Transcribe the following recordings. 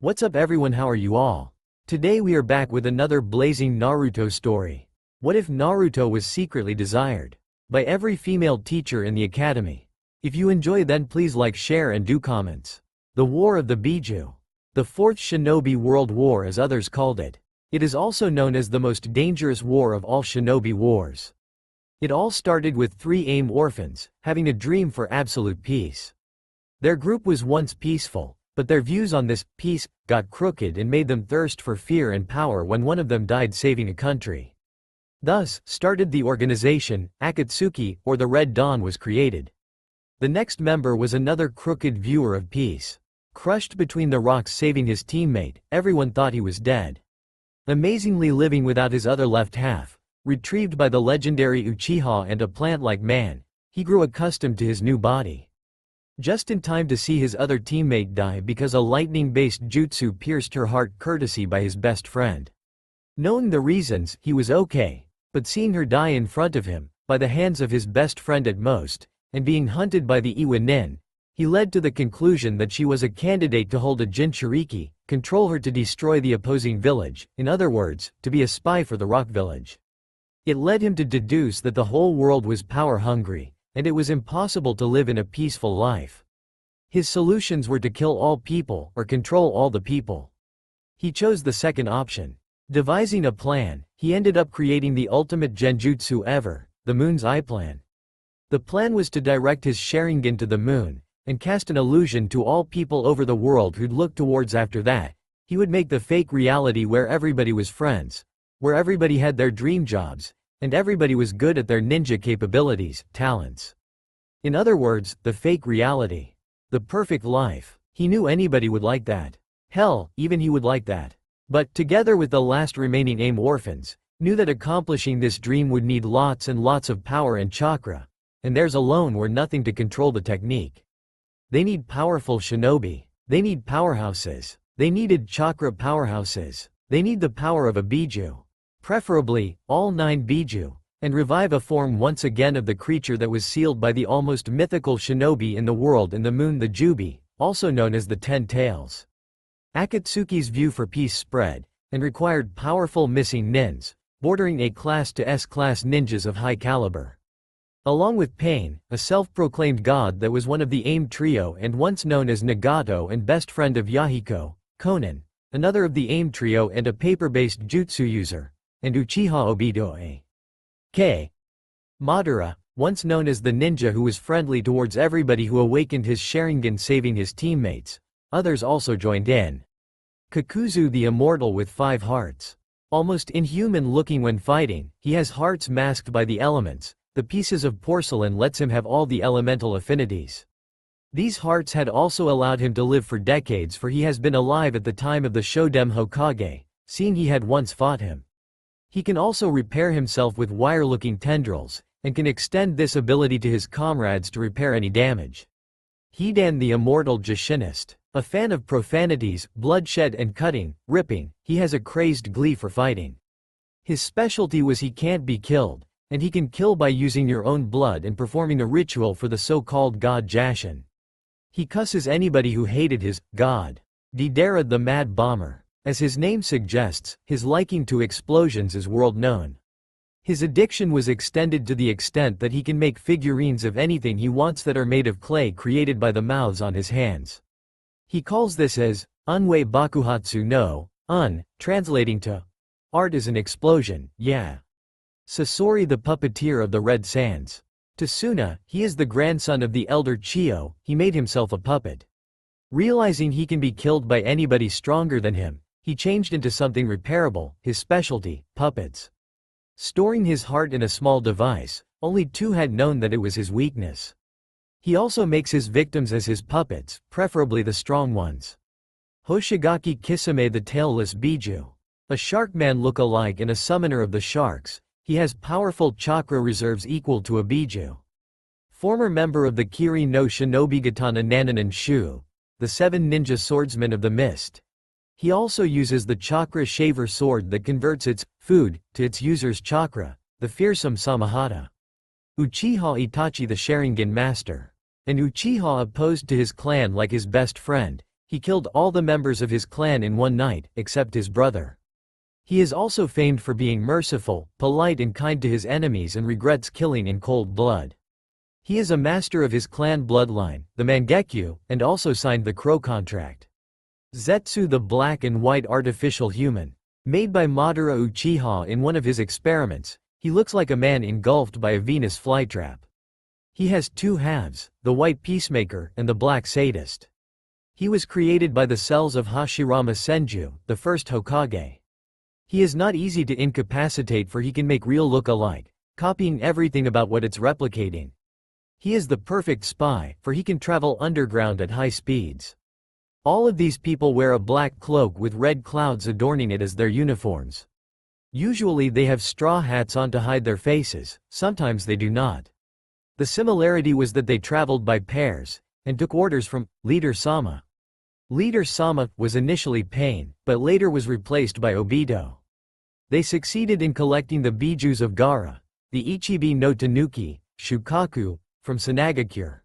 What's up everyone, how are you all? Today we are back with another blazing Naruto story. What if Naruto was secretly desired by every female teacher in the academy? If you enjoy, then please like, share and do comments. The War of the Biju. The Fourth Shinobi World War, as others called it. It is also known as the most dangerous war of all shinobi wars. It all started with three AIM orphans, having a dream for absolute peace. Their group was once peaceful, but their views on this peace got crooked and made them thirst for fear and power when one of them died saving a country. Thus, started the organization, Akatsuki, or the Red Dawn was created. The next member was another crooked viewer of peace. Crushed between the rocks saving his teammate, everyone thought he was dead. Amazingly living without his other left half, retrieved by the legendary Uchiha and a plant-like man, he grew accustomed to his new body. Just in time to see his other teammate die because a lightning-based jutsu pierced her heart courtesy by his best friend. Knowing the reasons, he was okay, but seeing her die in front of him, by the hands of his best friend at most, and being hunted by the Iwa Nin, he led to the conclusion that she was a candidate to hold a Jinchuriki, control her to destroy the opposing village, in other words, to be a spy for the Rock Village. It led him to deduce that the whole world was power-hungry, and it was impossible to live in a peaceful life. His solutions were to kill all people or control all the people. He chose the second option. Devising a plan, he ended up creating the ultimate genjutsu ever, the Moon's Eye Plan. The plan was to direct his Sharingan to the moon, and cast an illusion to all people over the world who'd look towards. After that, he would make the fake reality where everybody was friends, where everybody had their dream jobs, and everybody was good at their ninja capabilities, talents. In other words, the fake reality. The perfect life. He knew anybody would like that. Hell, even he would like that. But, together with the last remaining AIM orphans, knew that accomplishing this dream would need lots and lots of power and chakra, and theirs alone were nothing to control the technique. They need powerful shinobi. They need powerhouses. They needed chakra powerhouses. They need the power of a biju. Preferably, all 9 biju, and revive a form once again of the creature that was sealed by the almost mythical shinobi in the world and the moon, the Jubi, also known as the 10 Tails. Akatsuki's view for peace spread, and required powerful missing nins, bordering A-class to S-class ninjas of high caliber. Along with Pain, a self-proclaimed god that was one of the AIM trio and once known as Nagato and best friend of Yahiko, Konan, another of the AIM trio and a paper-based jutsu user, and Uchiha Obito A.K. Madara, once known as the ninja who was friendly towards everybody who awakened his Sharingan saving his teammates. Others also joined in. Kakuzu the immortal with 5 hearts. Almost inhuman looking when fighting, he has hearts masked by the elements. The pieces of porcelain lets him have all the elemental affinities. These hearts had also allowed him to live for decades, for he has been alive at the time of the Shodem Hokage, seeing he had once fought him. He can also repair himself with wire-looking tendrils, and can extend this ability to his comrades to repair any damage. Hidan the immortal Jashinist. A fan of profanities, bloodshed and cutting, ripping, he has a crazed glee for fighting. His specialty was he can't be killed, and he can kill by using your own blood and performing a ritual for the so-called god Jashin. He cusses anybody who hated his god. Deidara the mad bomber. As his name suggests, his liking to explosions is world known. His addiction was extended to the extent that he can make figurines of anything he wants that are made of clay created by the mouths on his hands. He calls this as Unwei Bakuhatsu no, translating to art is an explosion, yeah. Sasori the puppeteer of the Red Sands. To Suna, he is the grandson of the elder Chiyo, he made himself a puppet. Realizing he can be killed by anybody stronger than him, he changed into something repairable, his specialty, puppets. Storing his heart in a small device, only 2 had known that it was his weakness. He also makes his victims as his puppets, preferably the strong ones. Hoshigaki Kisame the tailless biju. A Sharkman look-alike and a summoner of the sharks, he has powerful chakra reserves equal to a biju. Former member of the Kiri no Shinobigatana Nananan Shu, the 7 ninja swordsmen of the mist. He also uses the chakra shaver sword that converts its food to its user's chakra, the fearsome Samahata. Uchiha Itachi the Sharingan master. An Uchiha opposed to his clan like his best friend, He killed all the members of his clan in one night, except his brother. He is also famed for being merciful, polite and kind to his enemies and regrets killing in cold blood. He is a master of his clan bloodline, the Mangekyo, and also signed the Crow contract. Zetsu, the black and white artificial human. Made by Madara Uchiha in one of his experiments, he looks like a man engulfed by a Venus flytrap. He has two halves, the white peacemaker and the black sadist. He was created by the cells of Hashirama Senju, the first Hokage. He is not easy to incapacitate, for he can make real look alike, copying everything about what it's replicating. He is the perfect spy, for he can travel underground at high speeds. All of these people wear a black cloak with red clouds adorning it as their uniforms. Usually they have straw hats on to hide their faces, sometimes they do not. The similarity was that they traveled by pairs, and took orders from Leader Sama. Leader Sama was initially Pain, but later was replaced by Obito. They succeeded in collecting the bijus of Gaara, the Ichibi no Tanuki, Shukaku, from Sanagakure.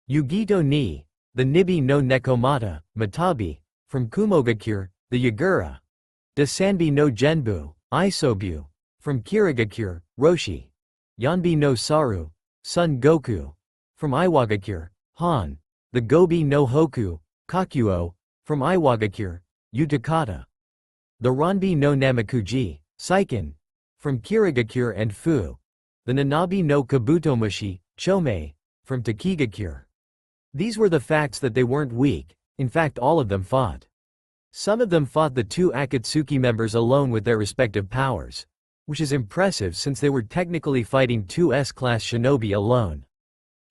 Yugito ni, the Nibi no Nekomata, Matabi, from Kumogakure, the Yagura. Dasanbi no Genbu, Isobu, from Kirigakure, Roshi. Yanbi no Saru, Son Goku, from Iwagakure, Han. The Gobi no Hoku, Kakuo, from Iwagakure, Utakata. The Ranbi no Namakuji, Seiken, from Kirigakure and Fu. The Nanabi no Kabutomushi, Chomei, from Takigakure. These were the facts that they weren't weak, in fact all of them fought. Some of them fought the two Akatsuki members alone with their respective powers, which is impressive since they were technically fighting two S-class shinobi alone.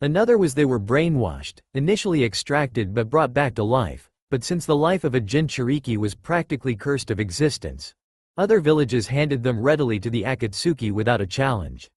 Another was they were brainwashed, initially extracted but brought back to life, but since the life of a Jinchuriki was practically cursed of existence, other villages handed them readily to the Akatsuki without a challenge.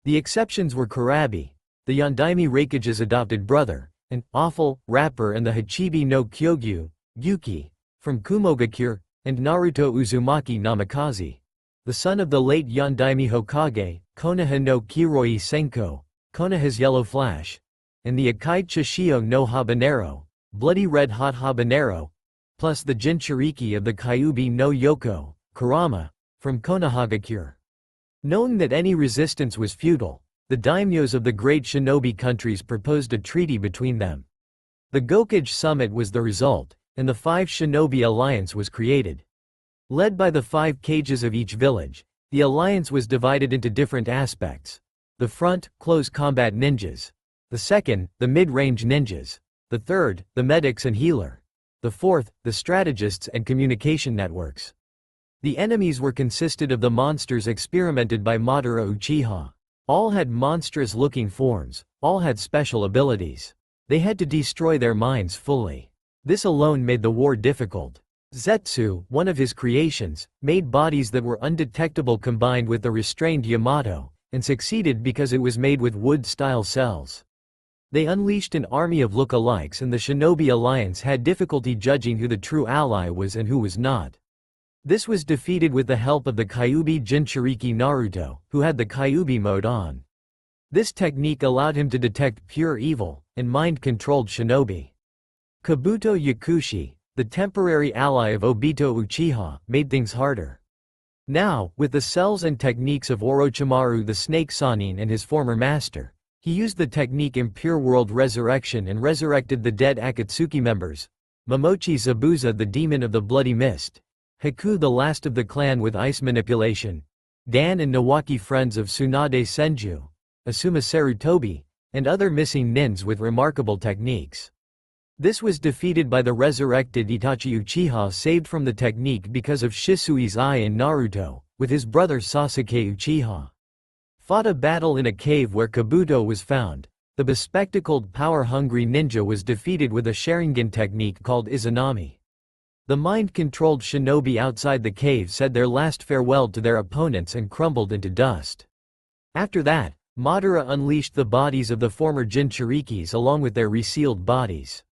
The exceptions were Kurabi, the Yondaime Reikage's adopted brother, an awful rapper, and the Hachibi no Kyogyu, Yuki, from Kumogakure, and Naruto Uzumaki Namikaze, the son of the late Yondaime Hokage, Konoha no Kiroi Senko, Konoha's Yellow Flash, and the Akai Chishio no Habanero, Bloody Red Hot Habanero, plus the Jinchuriki of the Kyuubi no Yoko, Kurama, from Konohagakure. Knowing that any resistance was futile, the daimyos of the great shinobi countries proposed a treaty between them. The Gokage Summit was the result, and the Five Shinobi Alliance was created. Led by the 5 Kages of each village, the alliance was divided into different aspects. The front, close combat ninjas. The second, the mid-range ninjas. The third, the medics and healer. The fourth, the strategists and communication networks. The enemies were consisted of the monsters experimented by Madara Uchiha. All had monstrous-looking forms, all had special abilities. They had to destroy their minds fully. This alone made the war difficult. Zetsu, one of his creations, made bodies that were undetectable combined with the restrained Yamato, and succeeded because it was made with wood-style cells. They unleashed an army of look-alikes, and the Shinobi Alliance had difficulty judging who the true ally was and who was not. This was defeated with the help of the Kyuubi Jinchuriki Naruto, who had the Kyuubi mode on. This technique allowed him to detect pure evil, and mind-controlled shinobi. Kabuto Yakushi, the temporary ally of Obito Uchiha, made things harder. Now, with the cells and techniques of Orochimaru the Snake Sannin and his former master, he used the technique Impure World Resurrection and resurrected the dead Akatsuki members. Momochi Zabuza, the demon of the Bloody Mist. Haku, the last of the clan with ice manipulation. Dan and Nawaki, friends of Tsunade Senju. Asuma Sarutobi, and other missing nins with remarkable techniques. This was defeated by the resurrected Itachi Uchiha, saved from the technique because of Shisui's eye in Naruto, with his brother Sasuke Uchiha. Fought a battle in a cave where Kabuto was found. The bespectacled power-hungry ninja was defeated with a Sharingan technique called Izanami. The mind-controlled shinobi outside the cave said their last farewell to their opponents and crumbled into dust. After that, Madara unleashed the bodies of the former Jinchurikis along with their resealed bodies.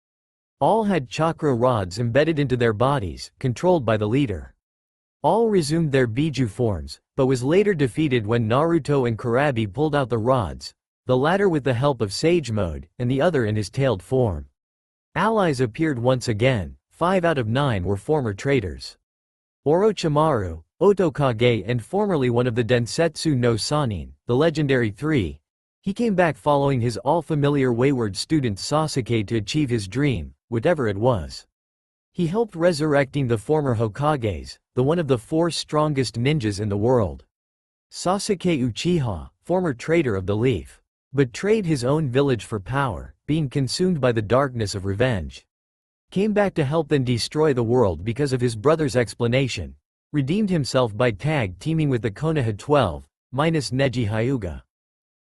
All had chakra rods embedded into their bodies, controlled by the leader. All resumed their Biju forms, but was later defeated when Naruto and Kurabi pulled out the rods, the latter with the help of Sage Mode, and the other in his tailed form. Allies appeared once again, 5 out of 9 were former traitors. Orochimaru, Otokage and formerly one of the Densetsu no Sannin, the legendary 3, he came back following his all-familiar wayward student Sasuke to achieve his dream, whatever it was. He helped resurrecting the former Hokages, the one of the 4 strongest ninjas in the world. Sasuke Uchiha, former traitor of the Leaf, betrayed his own village for power, being consumed by the darkness of revenge. Came back to help then destroy the world because of his brother's explanation. Redeemed himself by tag teaming with the Konoha 12, minus Neji Hyuga.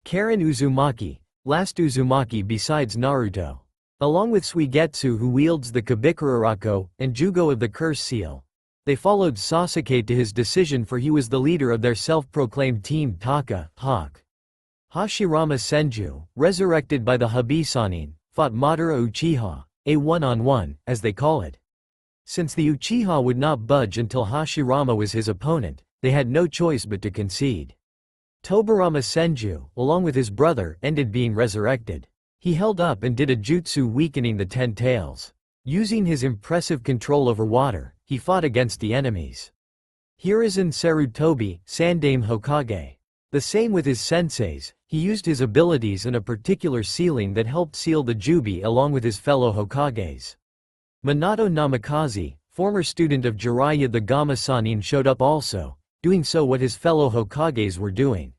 Karen Uzumaki, last Uzumaki besides Naruto. Along with Suigetsu who wields the Kabikurarako, and Jugo of the Curse Seal. They followed Sasuke to his decision for he was the leader of their self-proclaimed team Taka, Hawk. Hashirama Senju, resurrected by the Habisanin, fought Madara Uchiha, a one-on-one, as they call it. Since the Uchiha would not budge until Hashirama was his opponent, they had no choice but to concede. Tobirama Senju, along with his brother, ended being resurrected. He held up and did a jutsu weakening the 10 tails. Using his impressive control over water, he fought against the enemies. Hiruzen Sarutobi, Sandaime Hokage. The same with his senseis, he used his abilities and a particular sealing that helped seal the Jubi along with his fellow Hokages. Minato Namikaze, former student of Jiraiya the Gamma Sannin showed up also, doing so what his fellow Hokages were doing.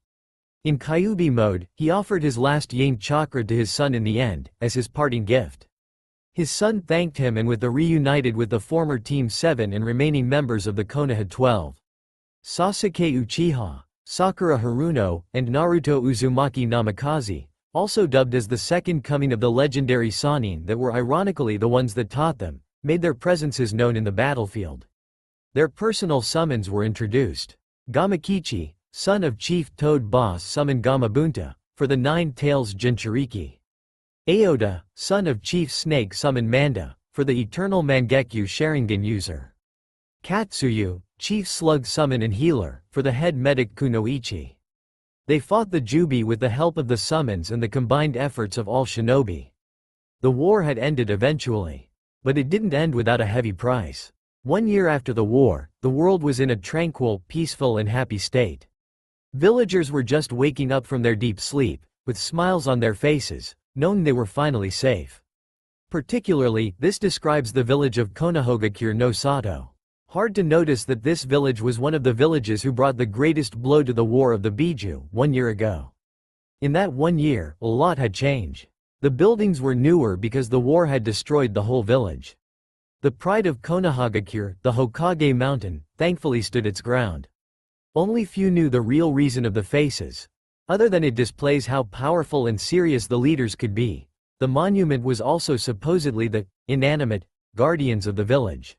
In Kyuubi mode, he offered his last Yang chakra to his son in the end, as his parting gift. His son thanked him and with the reunited with the former Team 7 and remaining members of the Konoha 12. Sasuke Uchiha, Sakura Haruno, and Naruto Uzumaki Namikaze, also dubbed as the second coming of the legendary Sannin that were ironically the ones that taught them, made their presences known in the battlefield. Their personal summons were introduced. Gamakichi, son of Chief Toad Boss summoned Gamabunta, for the 9 Tails Jinchuriki. Aoda, son of Chief Snake summoned Manda, for the Eternal Mangekyo Sharingan user. Katsuyu, Chief Slug summon and healer, for the head medic Kunoichi. They fought the Jubi with the help of the summons and the combined efforts of all shinobi. The war had ended eventually. But it didn't end without a heavy price. 1 year after the war, the world was in a tranquil, peaceful and happy state. Villagers were just waking up from their deep sleep, with smiles on their faces, knowing they were finally safe. Particularly, this describes the village of Konohagakure no Sato. Hard to notice that this village was one of the villages who brought the greatest blow to the War of the Biju 1 year ago. In that 1 year, a lot had changed. The buildings were newer because the war had destroyed the whole village. The pride of Konohagakure, the Hokage mountain, thankfully stood its ground. Only few knew the real reason of the faces. Other than it displays how powerful and serious the leaders could be. The monument was also supposedly the inanimate guardians of the village.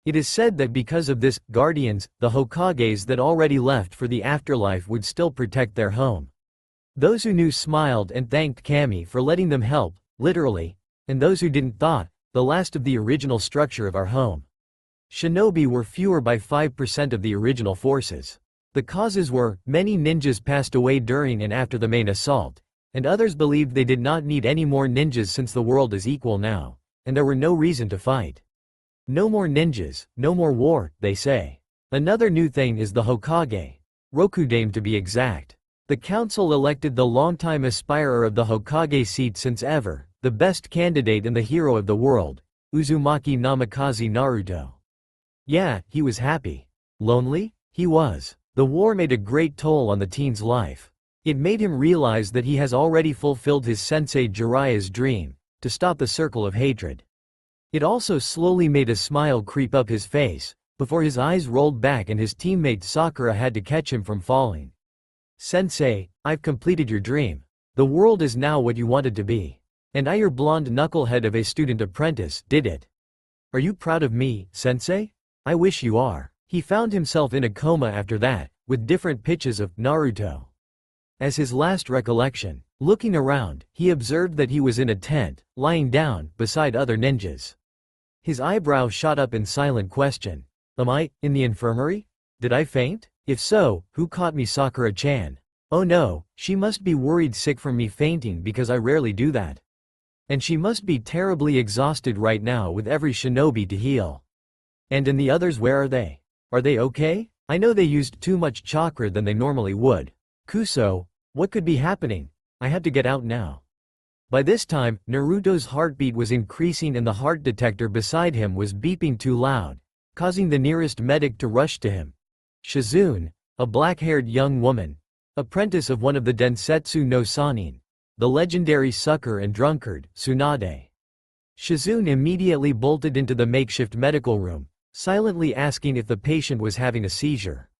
It is said that because of this guardians, the Hokages that already left for the afterlife would still protect their home. Those who knew smiled and thanked Kami for letting them help, literally, and those who didn't thought, the last of the original structure of our home. Shinobi were fewer by 5% of the original forces. The causes were, many ninjas passed away during and after the main assault, and others believed they did not need any more ninjas since the world is equal now, and there were no reason to fight. No more ninjas, no more war, they say. Another new thing is the Hokage. Rokudame to be exact. The council elected the longtime aspirer of the Hokage seat since ever, the best candidate and the hero of the world, Uzumaki Namikaze Naruto. Yeah, he was happy. Lonely? He was. The war made a great toll on the teen's life. It made him realize that he has already fulfilled his sensei Jiraiya's dream, to stop the circle of hatred. It also slowly made a smile creep up his face, before his eyes rolled back and his teammate Sakura had to catch him from falling. Sensei, I've completed your dream. The world is now what you wanted to be. And I, your blonde knucklehead of a student apprentice, did it. Are you proud of me, Sensei? I wish you are. He found himself in a coma after that, with different pitches of Naruto. As his last recollection, looking around, he observed that he was in a tent, lying down, beside other ninjas. His eyebrow shot up in silent question. Am I, in the infirmary? Did I faint? If so, who caught me? Sakura-chan. Oh no, she must be worried sick from me fainting because I rarely do that. And she must be terribly exhausted right now with every shinobi to heal. And the others, where are they? Are they okay? I know they used too much chakra than they normally would. Kuso, what could be happening? I have to get out now. By this time, Naruto's heartbeat was increasing and the heart detector beside him was beeping too loud, causing the nearest medic to rush to him. Shizune, a black-haired young woman, apprentice of one of the Densetsu no Sanin, the legendary sucker and drunkard, Tsunade. Shizune immediately bolted into the makeshift medical room, silently asking if the patient was having a seizure.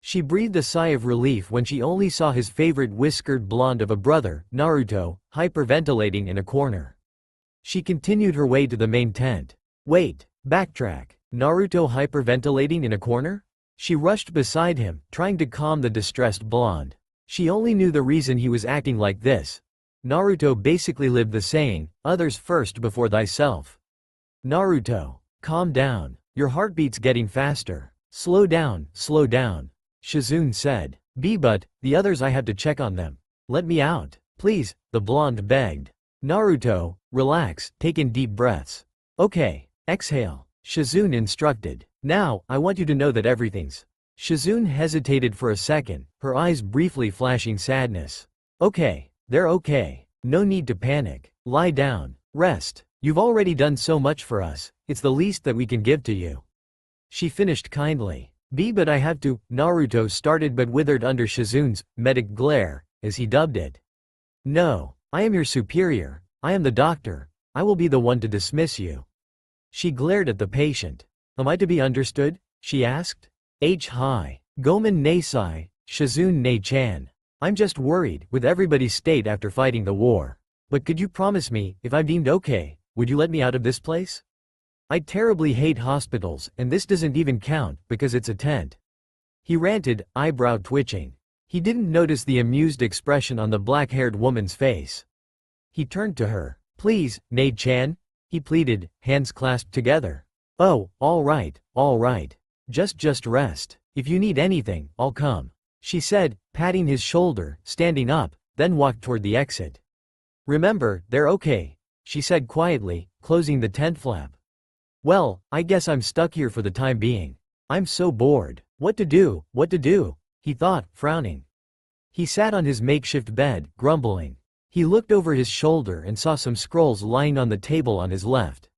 She breathed a sigh of relief when she only saw his favorite whiskered blonde of a brother, Naruto, hyperventilating in a corner. She continued her way to the main tent. Wait, backtrack. Naruto hyperventilating in a corner? She rushed beside him, trying to calm the distressed blonde. She only knew the reason he was acting like this. Naruto basically lived the saying, others first before thyself. Naruto, calm down. Your heartbeat's getting faster. Slow down, Shizune said. But, the others, I have to check on them. Let me out, please, the blonde begged. Naruto, relax, take in deep breaths. Okay, exhale, Shizune instructed. Now, I want you to know that everything's. Shizune hesitated for a second, her eyes briefly flashing sadness. Okay, they're okay. No need to panic. Lie down, rest. You've already done so much for us, it's the least that we can give to you. She finished kindly. But I have to, Naruto started but withered under Shizune's medic glare, as he dubbed it. No, I am your superior, I am the doctor, I will be the one to dismiss you. She glared at the patient. Am I to be understood? She asked. Hi. Gomen Neisai, Shizune Ne-chan. I'm just worried with everybody's state after fighting the war. But could you promise me, if I'm deemed okay, would you let me out of this place? I terribly hate hospitals, and this doesn't even count, because it's a tent. He ranted, eyebrow twitching. He didn't notice the amused expression on the black-haired woman's face. He turned to her. Please, Ne-chan? He pleaded, hands clasped together. Oh, all right. Just rest. If you need anything, I'll come. She said, patting his shoulder, standing up, then walked toward the exit. Remember, they're okay, she said quietly, closing the tent flap. Well, I guess I'm stuck here for the time being. I'm so bored. What to do, he thought, frowning. He sat on his makeshift bed, grumbling. He looked over his shoulder and saw some scrolls lying on the table on his left.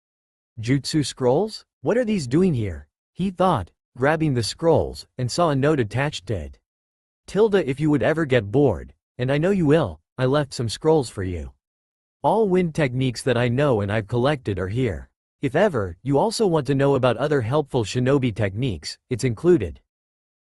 Jutsu scrolls? What are these doing here? He thought, grabbing the scrolls, and saw a note attached to it. If you would ever get bored, and I know you will, I left some scrolls for you. All wind techniques that I know and I've collected are here. If ever, you also want to know about other helpful shinobi techniques, it's included.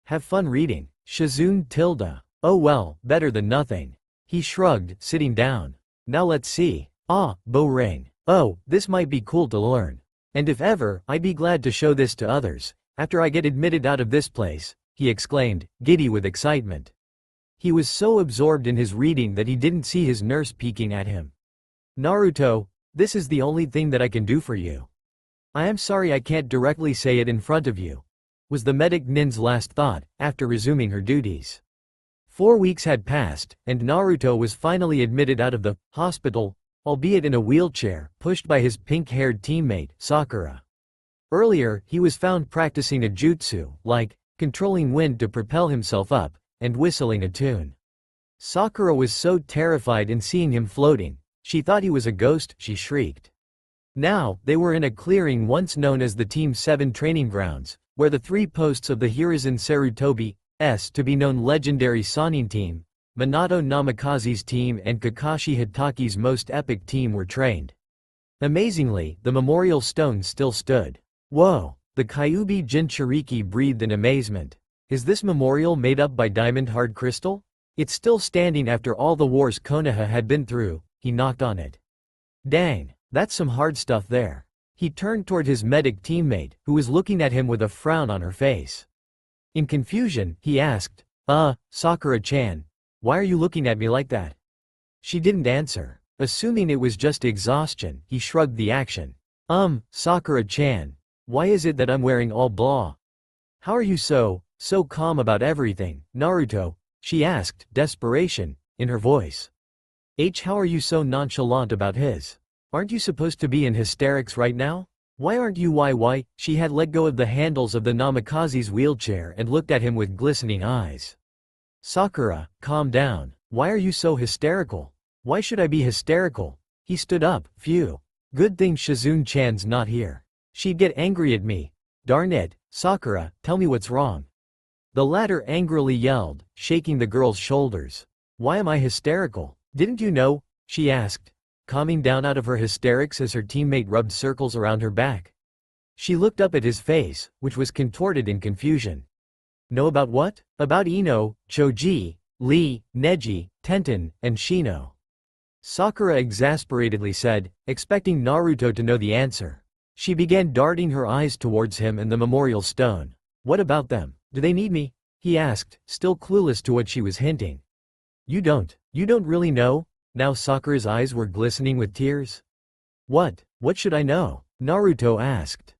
Have fun reading. Shizune. Oh well, better than nothing. He shrugged, sitting down. Now let's see. Bow ring. Oh, this might be cool to learn. And if ever, I'd be glad to show this to others, after I get admitted out of this place, he exclaimed, giddy with excitement. He was so absorbed in his reading that he didn't see his nurse peeking at him. Naruto, this is the only thing that I can do for you. I am sorry I can't directly say it in front of you, was the medic nin's last thought, after resuming her duties. 4 weeks had passed, and Naruto was finally admitted out of the hospital, albeit in a wheelchair, pushed by his pink-haired teammate, Sakura. Earlier, he was found practicing a jutsu, like controlling wind to propel himself up, and whistling a tune. Sakura was so terrified in seeing him floating, she thought he was a ghost, she shrieked. Now, they were in a clearing once known as the Team 7 training grounds, where the 3 posts of the Hiruzen Sarutobi's to-be-known legendary Sannin team, Minato Namikaze's team and Kakashi Hitaki's most epic team were trained. Amazingly, the memorial stone still stood. Whoa! The Kyuubi Jinchuriki breathed in amazement. Is this memorial made up by diamond hard crystal? It's still standing after all the wars Konoha had been through. He knocked on it. Dang, that's some hard stuff there. He turned toward his medic teammate, who was looking at him with a frown on her face. In confusion, he asked, Sakura-chan, why are you looking at me like that? She didn't answer. Assuming it was just exhaustion, he shrugged the action. Sakura-chan, why is it that I'm wearing all blah? How are you so calm about everything, Naruto? She asked, desperation in her voice. How are you so nonchalant about his? Aren't you supposed to be in hysterics right now? Why aren't you why? She had let go of the handles of the Namikaze's wheelchair and looked at him with glistening eyes. Sakura, calm down. Why are you so hysterical? Why should I be hysterical? He stood up. Phew. Good thing Shizune-chan's not here. She'd get angry at me. Darn it, Sakura, tell me what's wrong. The latter angrily yelled, shaking the girl's shoulders. Why am I hysterical? Didn't you know? She asked, calming down out of her hysterics as her teammate rubbed circles around her back. She looked up at his face, which was contorted in confusion. Know about what? About Ino, Choji, Lee, Neji, Tenten, and Shino. Sakura exasperatedly said, expecting Naruto to know the answer. She began darting her eyes towards him and the memorial stone. What about them? Do they need me? He asked, still clueless to what she was hinting. You don't really know? Now Sakura's eyes were glistening with tears. What should I know? Naruto asked.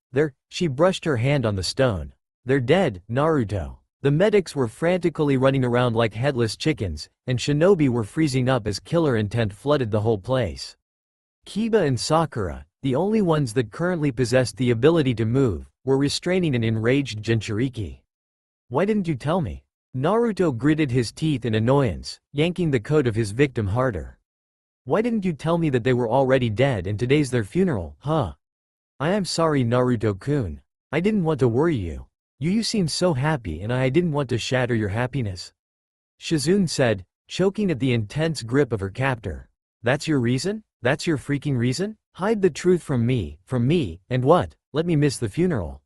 She brushed her hand on the stone. They're dead, Naruto. The medics were frantically running around like headless chickens, and shinobi were freezing up as killer intent flooded the whole place. Kiba and Sakura, the only ones that currently possessed the ability to move, were restraining an enraged Jinchuriki. Why didn't you tell me? Naruto gritted his teeth in annoyance, yanking the coat of his victim harder. Why didn't you tell me that they were already dead and today's their funeral, huh? I am sorry, Naruto-kun. I didn't want to worry you. You seemed so happy and I didn't want to shatter your happiness. Shizune said, choking at the intense grip of her captor. That's your reason? That's your freaking reason? Hide the truth from me, and what? Let me miss the funeral.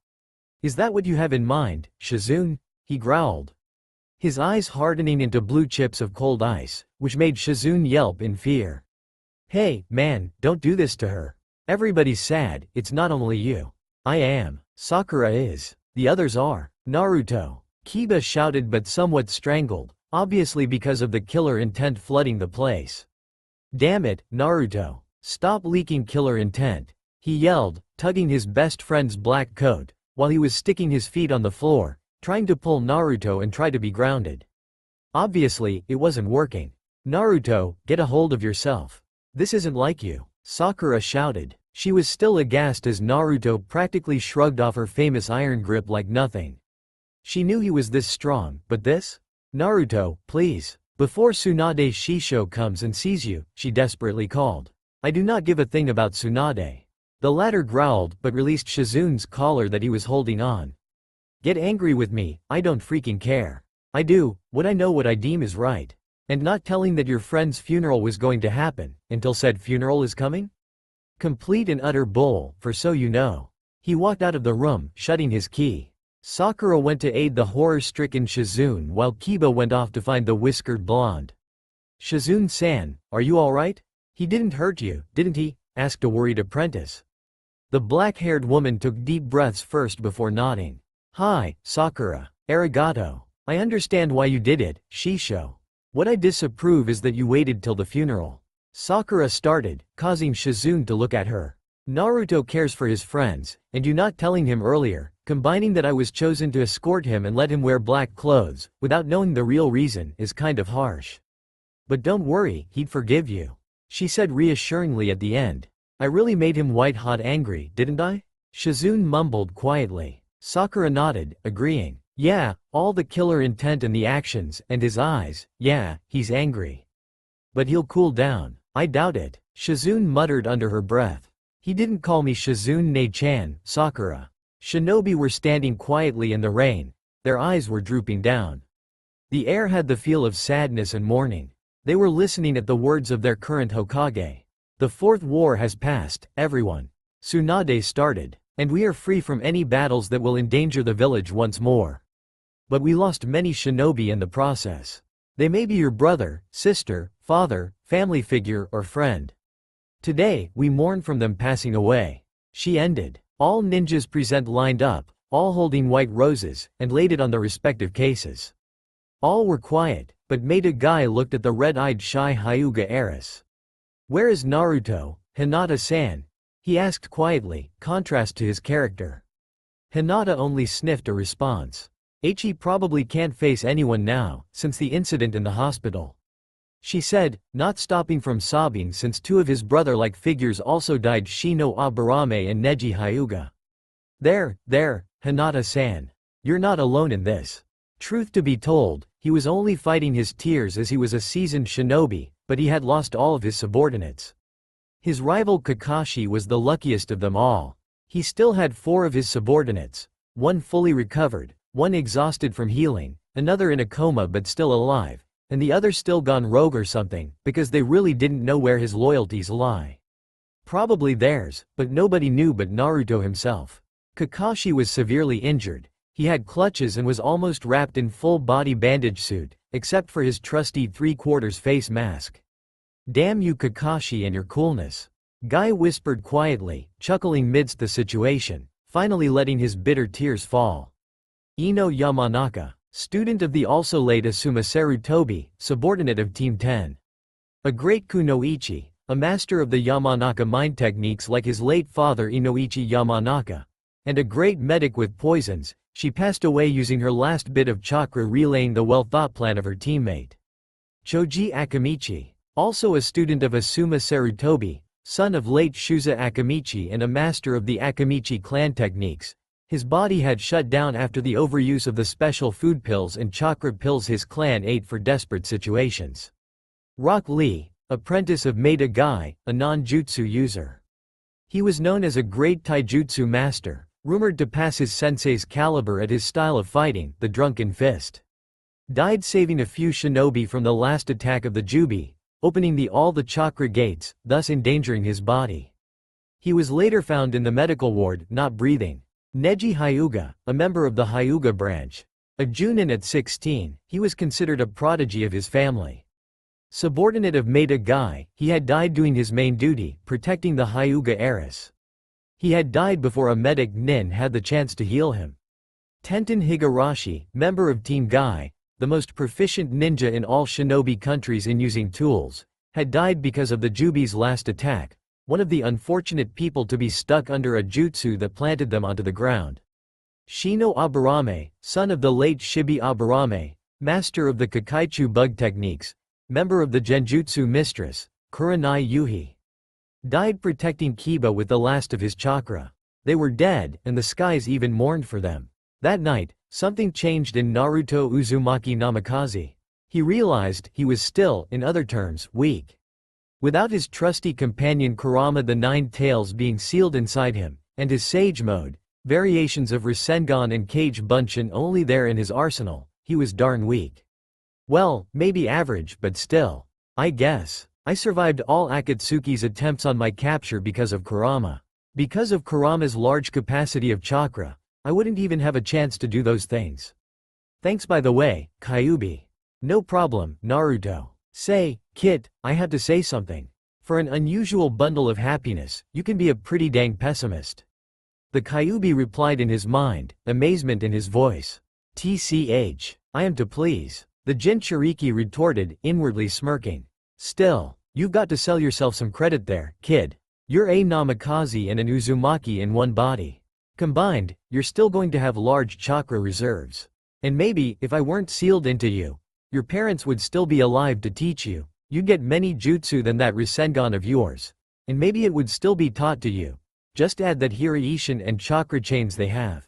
Is that what you have in mind, Shizune? He growled. His eyes hardening into blue chips of cold ice, which made Shizune yelp in fear. Hey, man, don't do this to her. Everybody's sad, it's not only you. I am. Sakura is. The others are. Naruto. Kiba shouted but somewhat strangled, obviously because of the killer intent flooding the place. Damn it, Naruto. Stop leaking killer intent. He yelled, tugging his best friend's black coat, while he was sticking his feet on the floor, trying to pull Naruto and try to be grounded. Obviously, it wasn't working. Naruto, get a hold of yourself. This isn't like you. Sakura shouted. She was still aghast as Naruto practically shrugged off her famous iron grip like nothing. She knew he was this strong, but this? Naruto, please. Before Tsunade Shisho comes and sees you, she desperately called. I do not give a thing about Tsunade. The latter growled but released Shizune's collar that he was holding on. Get angry with me, I don't freaking care. I do what I deem is right. And not telling that your friend's funeral was going to happen, until said funeral is coming? Complete and utter bull, for so you know. He walked out of the room, shutting his key. Sakura went to aid the horror-stricken Shizune while Kiba went off to find the whiskered blonde. Shizune-san, are you alright? He didn't hurt you, didn't he? Asked a worried apprentice. The black-haired woman took deep breaths first before nodding. Hi, Sakura. Arigato. I understand why you did it, Shisho. What I disapprove is that you waited till the funeral. Sakura started, causing Shizune to look at her. Naruto cares for his friends, and you not telling him earlier, combining that I was chosen to escort him and let him wear black clothes, without knowing the real reason, is kind of harsh. But don't worry, he'd forgive you. She said reassuringly at the end. I really made him white-hot angry, didn't I? Shizune mumbled quietly. Sakura nodded, agreeing. Yeah, all the killer intent and the actions, and his eyes, yeah, he's angry. But he'll cool down. I doubt it. Shizune muttered under her breath. He didn't call me Shizune-chan, Sakura. Shinobi were standing quietly in the rain. Their eyes were drooping down. The air had the feel of sadness and mourning. They were listening at the words of their current Hokage. The fourth war has passed, everyone. Tsunade started, and we are free from any battles that will endanger the village once more. But we lost many shinobi in the process. They may be your brother, sister, father, family figure, or friend. Today, we mourn from them passing away. She ended. All ninjas present lined up, all holding white roses, and laid it on their respective cases. All were quiet, but Maida Guy looked at the red-eyed shy Hyuga heiress. Where is Naruto, Hinata-san? He asked quietly, contrast to his character. Hinata only sniffed a response. He probably can't face anyone now, since the incident in the hospital. she said, not stopping from sobbing since two of his brother-like figures also died, Shino Aburame and Neji Hyuga. There, Hinata-san. You're not alone in this. Truth to be told, he was only fighting his tears as he was a seasoned shinobi, but he had lost all of his subordinates. His rival Kakashi was the luckiest of them all. He still had 4 of his subordinates, one fully recovered, one exhausted from healing, another in a coma but still alive, and the other still gone rogue or something, because they really didn't know where his loyalties lie. Probably theirs, but nobody knew but Naruto himself. Kakashi was severely injured. He had clutches and was almost wrapped in full-body bandage suit, except for his trusty 3/4 face mask. Damn you Kakashi and your coolness. Guy whispered quietly, chuckling midst the situation, finally letting his bitter tears fall. Ino Yamanaka, student of the also late Asumaseru Tobi, subordinate of Team 10. A great kunoichi, a master of the Yamanaka mind techniques like his late father Inoichi Yamanaka, and a great medic with poisons, she passed away using her last bit of chakra relaying the well-thought plan of her teammate. Choji Akamichi, also a student of Asumaseru Tobi, son of late Shuza Akamichi and a master of the Akamichi clan techniques. His body had shut down after the overuse of the special food pills and chakra pills his clan ate for desperate situations. Rock Lee, apprentice of Maida Guy, a non-jutsu user. He was known as a great taijutsu master, rumored to pass his sensei's caliber at his style of fighting, the drunken fist. Died saving a few shinobi from the last attack of the Jubi, opening all the chakra gates, thus endangering his body. He was later found in the medical ward, not breathing. Neji Hyuga, a member of the Hyuga branch. A Junin at 16, he was considered a prodigy of his family. Subordinate of Maida Guy, he had died doing his main duty, protecting the Hyuga heiress. He had died before a medic nin had the chance to heal him. Tenten Higurashi, member of Team Guy, the most proficient ninja in all shinobi countries in using tools, had died because of the Jubi's last attack, one of the unfortunate people to be stuck under a jutsu that planted them onto the ground. Shino Aburame, son of the late Shibi Aburame, master of the Kakaichu bug techniques, member of the Genjutsu mistress, Kurenai Yuhi. Died protecting Kiba with the last of his chakra. They were dead, and the skies even mourned for them. That night, something changed in Naruto Uzumaki Namikaze. He realized he was still, in other terms, weak. Without his trusty companion Kurama, the 9 tails being sealed inside him, and his Sage Mode, variations of Rasengan and Kage Bunshin only there in his arsenal, he was darn weak. Well, maybe average, but still. I guess. I survived all Akatsuki's attempts on my capture because of Kurama. Because of Kurama's large capacity of chakra, I wouldn't even have a chance to do those things. Thanks by the way, Kyuubi. No problem, Naruto. Say, Kit, I had to say something. For an unusual bundle of happiness, you can be a pretty dang pessimist. The Kyuubi replied in his mind, amazement in his voice. TCH, I am to please. The Jinchuriki retorted, inwardly smirking. Still, you've got to sell yourself some credit there, kid. You're a Namikaze and an Uzumaki in one body. Combined, you're still going to have large chakra reserves. And maybe, if I weren't sealed into you, your parents would still be alive to teach you. You'd get many jutsu than that Rasengan of yours. And maybe it would still be taught to you. Just add that Hiraishin and chakra chains they have.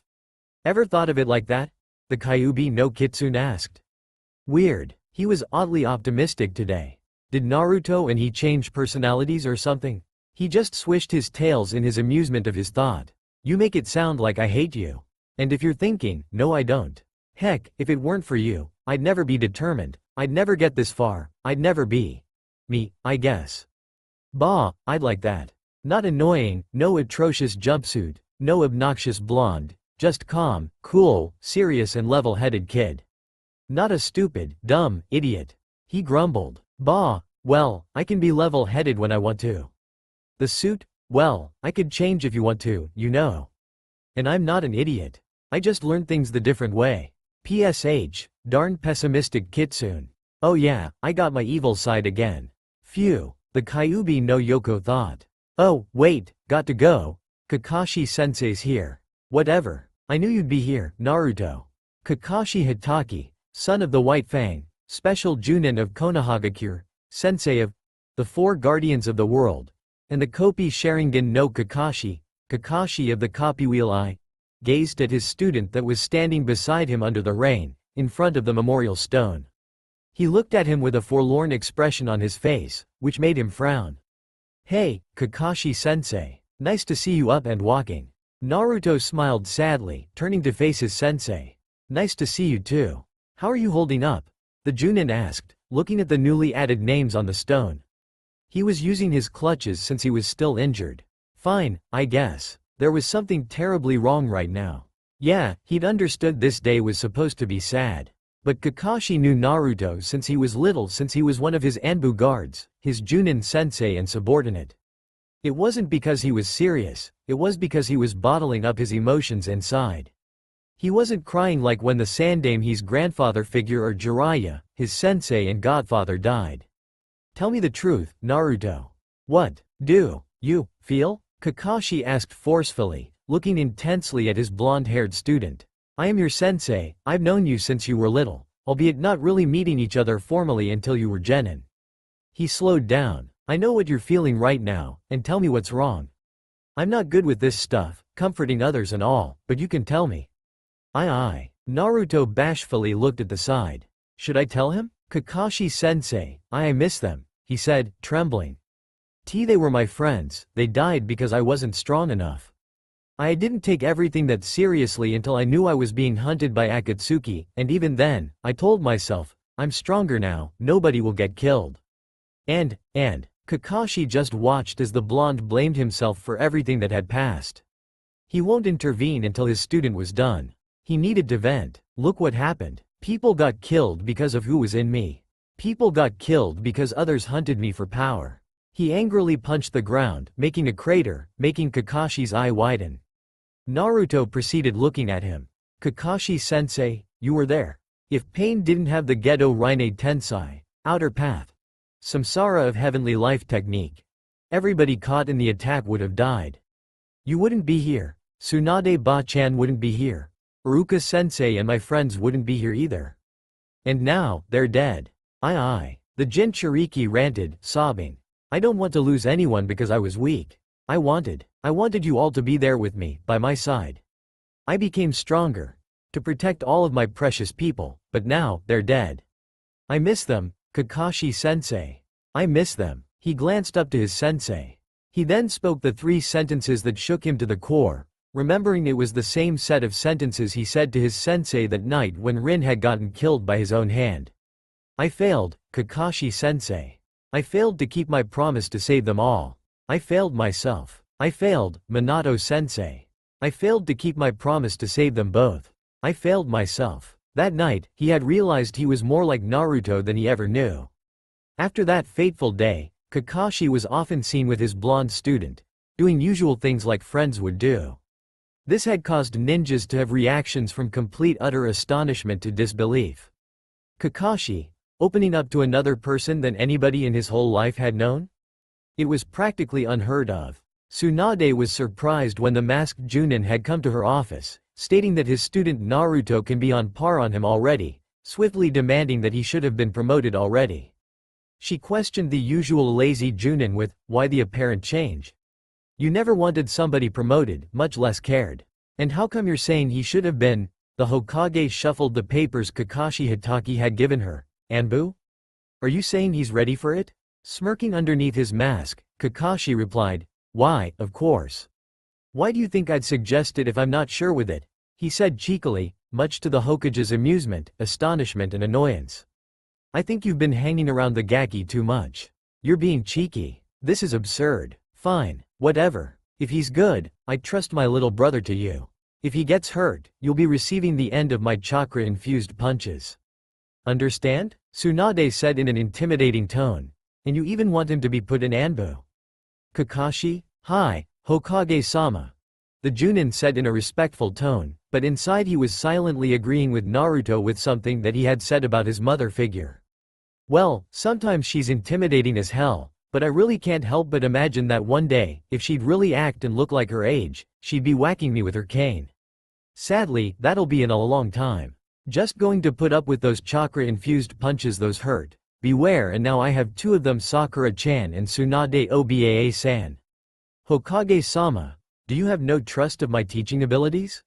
Ever thought of it like that? The Kyuubi no Kitsune asked. Weird, he was oddly optimistic today. Did Naruto and he change personalities or something? He just swished his tails in his amusement of his thought. You make it sound like I hate you. And if you're thinking, no I don't. Heck, if it weren't for you, I'd never be determined, I'd never get this far, I'd never be me, I guess. Bah, I'd like that. Not annoying, no atrocious jumpsuit, no obnoxious blonde, just calm, cool, serious and level-headed kid. Not a stupid, dumb, idiot. He grumbled. Bah, well, I can be level-headed when I want to. The suit? Well, I could change if you want to, you know. And I'm not an idiot. I just learned things the different way. PSH, darn pessimistic Kitsune. Oh yeah, I got my evil side again. Phew, the Kyuubi no Yoko thought. Oh, wait, got to go. Kakashi-sensei's here. Whatever. I knew you'd be here, Naruto. Kakashi Hitaki, son of the White Fang, special Junin of Konohagakure, sensei of the four guardians of the world, and the Kopi Sharingan no Kakashi, Kakashi of the copy wheel eye, gazed at his student that was standing beside him under the rain, in front of the memorial stone. He looked at him with a forlorn expression on his face, which made him frown. "Hey, Kakashi-sensei. Nice to see you up and walking." Naruto smiled sadly, turning to face his sensei. "Nice to see you too. How are you holding up?" the Junin asked, looking at the newly added names on the stone. He was using his clutches since he was still injured. "Fine, I guess. There was something terribly wrong right now." Yeah, he'd understood this day was supposed to be sad. But Kakashi knew Naruto since he was little, since he was one of his Anbu guards, his Junin sensei and subordinate. It wasn't because he was serious, it was because he was bottling up his emotions inside. He wasn't crying like when the Sandame's grandfather figure or Jiraiya, his sensei and godfather, died. "Tell me the truth, Naruto. What do you feel?" Kakashi asked forcefully, looking intensely at his blonde-haired student. "I am your sensei, I've known you since you were little, albeit not really meeting each other formally until you were genin." He slowed down. "I know what you're feeling right now, and tell me what's wrong. I'm not good with this stuff, comforting others and all, but you can tell me." Aye. Naruto bashfully looked at the side. "Should I tell him?" "Kakashi-sensei, I miss them," he said, trembling. They were my friends, they died because I wasn't strong enough. I didn't take everything that seriously until I knew I was being hunted by Akatsuki, and even then, I told myself, I'm stronger now, nobody will get killed. And, Kakashi just watched as the blonde blamed himself for everything that had passed. He won't intervene until his student was done. He needed to vent. "Look what happened. People got killed because of who was in me. People got killed because others hunted me for power." He angrily punched the ground, making a crater, making Kakashi's eye widen. Naruto proceeded looking at him. "Kakashi-sensei, you were there. If pain didn't have the Gedo Raine Tensai, outer path, samsara of heavenly life technique, everybody caught in the attack would have died. You wouldn't be here. Tsunade Ba-chan wouldn't be here. Uruka-sensei and my friends wouldn't be here either. And now, they're dead." Aye. The Jinchuriki ranted, sobbing. "I don't want to lose anyone because I was weak. I wanted you all to be there with me, by my side. I became stronger, to protect all of my precious people, but now, they're dead. I miss them, Kakashi-sensei. I miss them." He glanced up to his sensei. He then spoke the 3 sentences that shook him to the core, remembering it was the same set of sentences he said to his sensei that night when Rin had gotten killed by his own hand. "I failed, Kakashi-sensei. I failed to keep my promise to save them all. I failed myself. I failed, Minato-sensei. I failed to keep my promise to save them both. I failed myself." That night, he had realized he was more like Naruto than he ever knew. After that fateful day, Kakashi was often seen with his blonde student, doing usual things like friends would do. This had caused ninjas to have reactions from complete utter astonishment to disbelief. Kakashi, opening up to another person than anybody in his whole life had known? It was practically unheard of. Tsunade was surprised when the masked Junin had come to her office, stating that his student Naruto can be on par on him already, swiftly demanding that he should have been promoted already. She questioned the usual lazy Junin with, "Why the apparent change? You never wanted somebody promoted, much less cared. And how come you're saying he should have been?" The Hokage shuffled the papers Kakashi Hitaki had given her. "Anbu? Are you saying he's ready for it?" Smirking underneath his mask, Kakashi replied, "Why, of course. Why do you think I'd suggest it if I'm not sure with it?" he said cheekily, much to the Hokage's amusement, astonishment and annoyance. "I think you've been hanging around the Gaki too much. You're being cheeky. This is absurd." "Fine, whatever. If he's good, I trust my little brother to you. If he gets hurt, you'll be receiving the end of my chakra-infused punches. Understand?" Tsunade said in an intimidating tone. "And you even want him to be put in Anbu?" "Kakashi? Hi, Hokage-sama." The Junin said in a respectful tone, but inside he was silently agreeing with Naruto with something that he had said about his mother figure. "Well, sometimes she's intimidating as hell, but I really can't help but imagine that one day, if she'd really act and look like her age, she'd be whacking me with her cane. Sadly, that'll be in a long time. Just going to put up with those chakra-infused punches, those hurt. Beware, and now I have two of them, Sakura-chan and Tsunade Obaa-san. Hokage-sama, do you have no trust of my teaching abilities?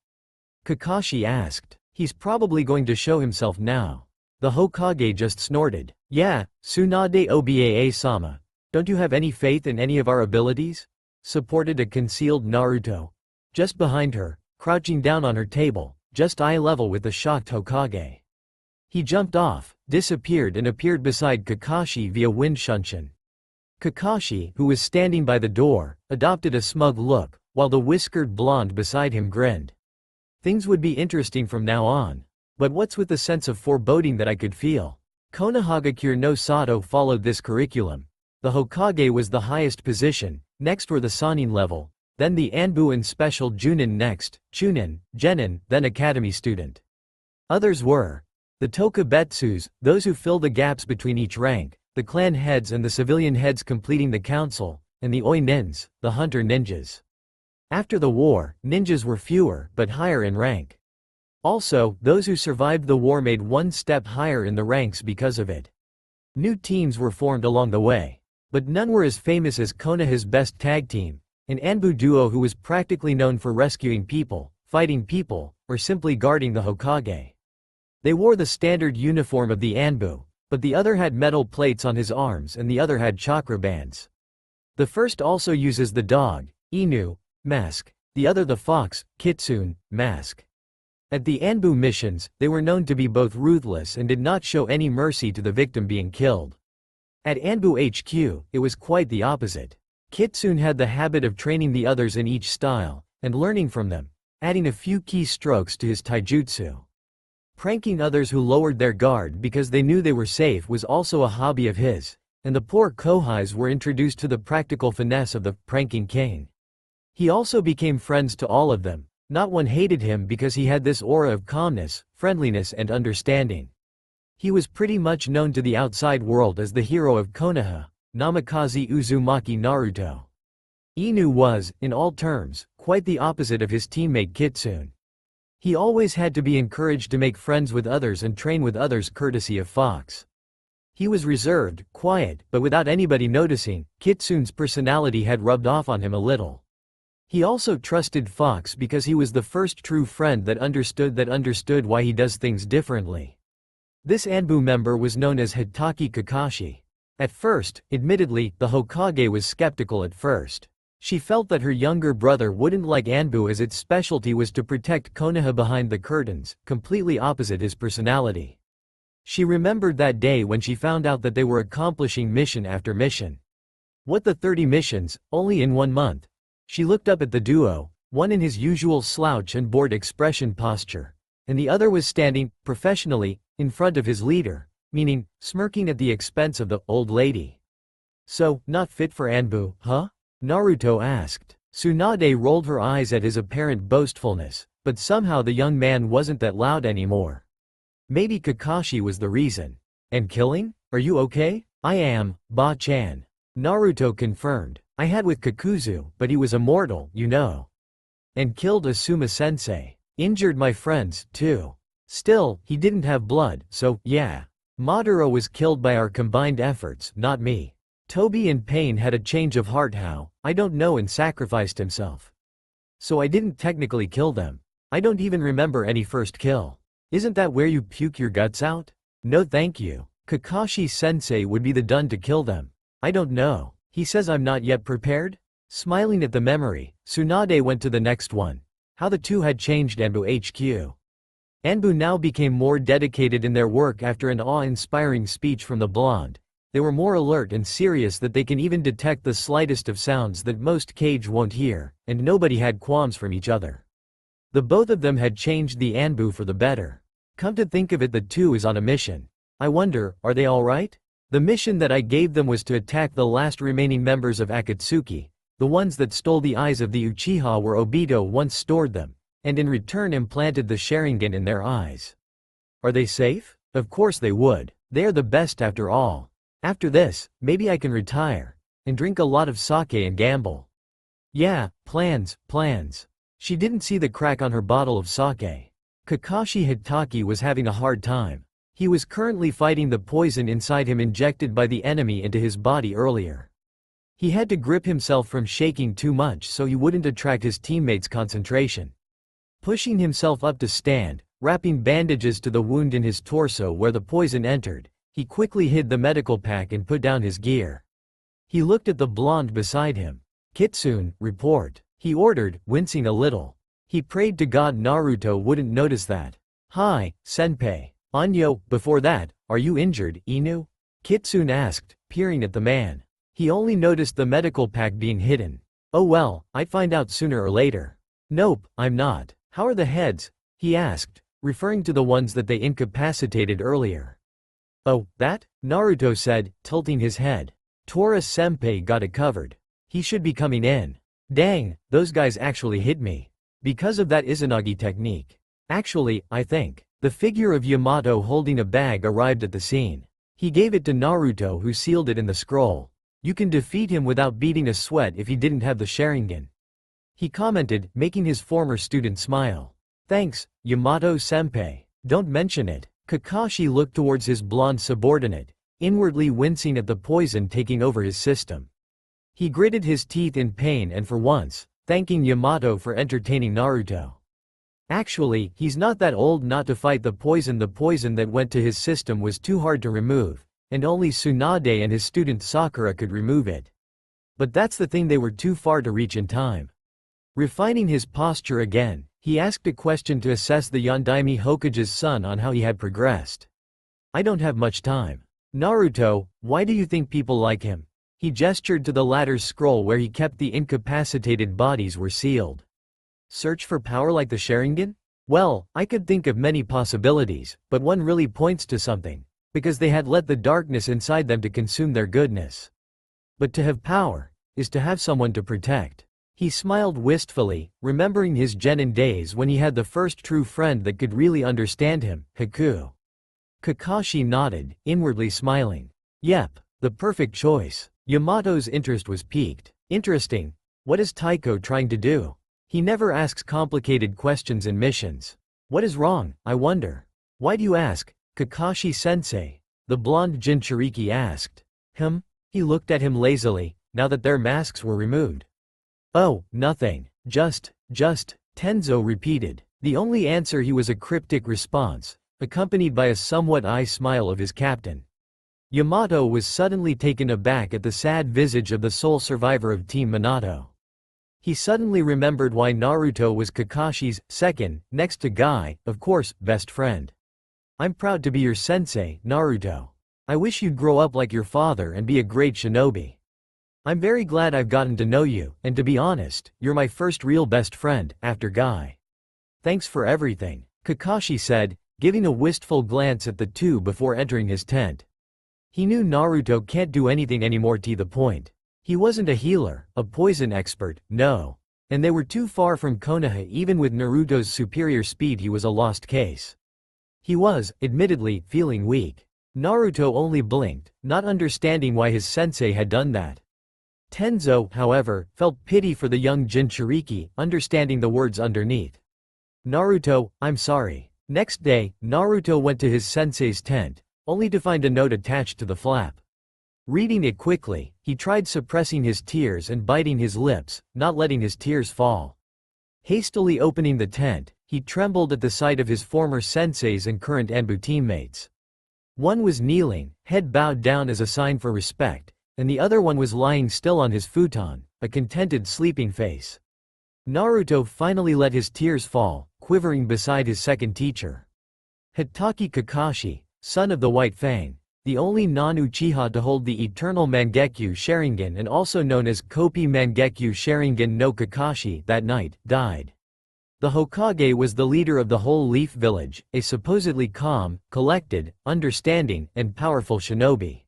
Kakashi asked. He's probably going to show himself now. The Hokage just snorted. Yeah, Tsunade Obaa-sama, don't you have any faith in any of our abilities? Supported a concealed Naruto. Just behind her, crouching down on her table, just eye level with the shocked Hokage. He jumped off, disappeared and appeared beside Kakashi via wind shunshin. Kakashi, who was standing by the door, adopted a smug look, while the whiskered blonde beside him grinned. Things would be interesting from now on. But what's with the sense of foreboding that I could feel? Konohagakure no Sato followed this curriculum. The Hokage was the highest position, next were the Sannin level, then the Anbu and Special Junin, next, Chunin, Genin, then Academy student. Others were the Tokubetsus, those who fill the gaps between each rank, the clan heads and the civilian heads completing the council, and the Oi Nins, the hunter ninjas. After the war, ninjas were fewer, but higher in rank. Also, those who survived the war made one step higher in the ranks because of it. New teams were formed along the way. But none were as famous as Konoha's best tag team, an Anbu duo who was practically known for rescuing people, fighting people, or simply guarding the Hokage. They wore the standard uniform of the Anbu, but the other had metal plates on his arms and the other had chakra bands. The first also uses the dog, Inu, mask, the other the fox, Kitsune, mask. At the Anbu missions, they were known to be both ruthless and did not show any mercy to the victim being killed. At Anbu HQ, it was quite the opposite. Kitsune had the habit of training the others in each style, and learning from them, adding a few key strokes to his taijutsu. Pranking others who lowered their guard because they knew they were safe was also a hobby of his, and the poor Kohais were introduced to the practical finesse of the pranking king. He also became friends to all of them. Not one hated him because he had this aura of calmness, friendliness and understanding. He was pretty much known to the outside world as the hero of Konoha, Namikaze Uzumaki Naruto. Inu was, in all terms, quite the opposite of his teammate Kitsune. He always had to be encouraged to make friends with others and train with others courtesy of Fox. He was reserved, quiet, but without anybody noticing, Kitsune's personality had rubbed off on him a little. He also trusted Fox because he was the first true friend that understood why he does things differently. This Anbu member was known as Hitaki Kakashi. At first, admittedly, the Hokage was skeptical at first. She felt that her younger brother wouldn't like Anbu as its specialty was to protect Konoha behind the curtains, completely opposite his personality. She remembered that day when she found out that they were accomplishing mission after mission. What, the 30 missions, only in 1 month? She looked up at the duo, one in his usual slouch and bored expression posture, and the other was standing, professionally, in front of his leader, meaning, smirking at the expense of the old lady. So, not fit for Anbu, huh? Naruto asked. Tsunade rolled her eyes at his apparent boastfulness, but somehow the young man wasn't that loud anymore. Maybe Kakashi was the reason. And killing? Are you okay? I am, Ba-chan. Naruto confirmed. I had with Kakuzu, but he was immortal, you know. And killed Asuma-sensei. Injured my friends, too. Still, he didn't have blood, so, yeah. Madara was killed by our combined efforts, not me. Toby and Pain had a change of heart, how, I don't know, and sacrificed himself. So I didn't technically kill them. I don't even remember any first kill. Isn't that where you puke your guts out? No thank you. Kakashi-sensei would be the done to kill them. I don't know. He says I'm not yet prepared? Smiling at the memory, Tsunade went to the next one. How the two had changed Anbu HQ. Anbu now became more dedicated in their work after an awe-inspiring speech from the blonde. They were more alert and serious that they can even detect the slightest of sounds that most Kage won't hear, and nobody had qualms from each other. The both of them had changed the Anbu for the better. Come to think of it, the two is on a mission. I wonder, are they alright? The mission that I gave them was to attack the last remaining members of Akatsuki, the ones that stole the eyes of the Uchiha where Obito once stored them, and in return implanted the Sharingan in their eyes. Are they safe? Of course they would. They are the best after all. After this, maybe I can retire, and drink a lot of sake and gamble. Yeah, plans. She didn't see the crack on her bottle of sake. Kakashi Hitaki was having a hard time. He was currently fighting the poison inside him injected by the enemy into his body earlier. He had to grip himself from shaking too much so he wouldn't attract his teammates' concentration. Pushing himself up to stand, wrapping bandages to the wound in his torso where the poison entered, he quickly hid the medical pack and put down his gear. He looked at the blonde beside him. "Kitsune, report," he ordered, wincing a little. He prayed to God Naruto wouldn't notice that. "Hi, senpai. Anyo, before that, are you injured, Inu?" Kitsune asked, peering at the man. He only noticed the medical pack being hidden. "Oh well, I'd find out sooner or later." "Nope, I'm not. How are the heads?" he asked, referring to the ones that they incapacitated earlier. "Oh, that?" Naruto said, tilting his head. "Tora-senpai got it covered. He should be coming in." "Dang, those guys actually hit me. Because of that Izanagi technique. Actually, I think." The figure of Yamato holding a bag arrived at the scene. He gave it to Naruto who sealed it in the scroll. "You can defeat him without beating a sweat if he didn't have the Sharingan," he commented, making his former student smile. "Thanks, Yamato-senpai. Don't mention it." Kakashi looked towards his blonde subordinate, inwardly wincing at the poison taking over his system. He gritted his teeth in pain and for once, thanking Yamato for entertaining Naruto. Actually, he's not that old not to fight the poison. The poison that went to his system was too hard to remove, and only Tsunade and his student Sakura could remove it. But that's the thing, they were too far to reach in time. Refining his posture again, he asked a question to assess the Yondaime Hokage's son on how he had progressed. "I don't have much time. Naruto, why do you think people like him?" He gestured to the latter's scroll where he kept the incapacitated bodies were sealed. "Search for power like the Sharingan? Well, I could think of many possibilities, but one really points to something. Because they had let the darkness inside them to consume their goodness. But to have power is to have someone to protect." He smiled wistfully, remembering his genin days when he had the first true friend that could really understand him, Haku. Kakashi nodded, inwardly smiling. "Yep, the perfect choice." Yamato's interest was piqued. "Interesting. What is Taiko trying to do? He never asks complicated questions in missions. What is wrong, I wonder?" "Why do you ask, Kakashi-sensei?" the blonde Jinchuriki asked. He looked at him lazily, now that their masks were removed. "Oh, nothing. Just, Tenzo repeated. The only answer he was a cryptic response, accompanied by a somewhat eye smile of his captain. Yamato was suddenly taken aback at the sad visage of the sole survivor of Team Minato. He suddenly remembered why Naruto was Kakashi's second, next to Guy, of course, best friend. "I'm proud to be your sensei, Naruto. I wish you'd grow up like your father and be a great shinobi. I'm very glad I've gotten to know you, and to be honest, you're my first real best friend, after Guy. Thanks for everything," Kakashi said, giving a wistful glance at the two before entering his tent. He knew Naruto can't do anything anymore to the point. He wasn't a healer, a poison expert, no. And they were too far from Konoha. Even with Naruto's superior speed he was a lost case. He was, admittedly, feeling weak. Naruto only blinked, not understanding why his sensei had done that. Tenzo, however, felt pity for the young Jinchuriki, understanding the words underneath. "Naruto, I'm sorry." Next day, Naruto went to his sensei's tent, only to find a note attached to the flap. Reading it quickly, he tried suppressing his tears and biting his lips, not letting his tears fall. Hastily opening the tent, he trembled at the sight of his former senseis and current Anbu teammates. One was kneeling, head bowed down as a sign for respect, and the other one was lying still on his futon, a contented sleeping face. Naruto finally let his tears fall, quivering beside his second teacher. Hitaki Kakashi, son of the White Fang, the only non-Uchiha to hold the eternal Mangekyo Sharingan and also known as Kopi Mangekyo Sharingan no Kakashi, that night, died. The Hokage was the leader of the whole Leaf Village, a supposedly calm, collected, understanding, and powerful shinobi.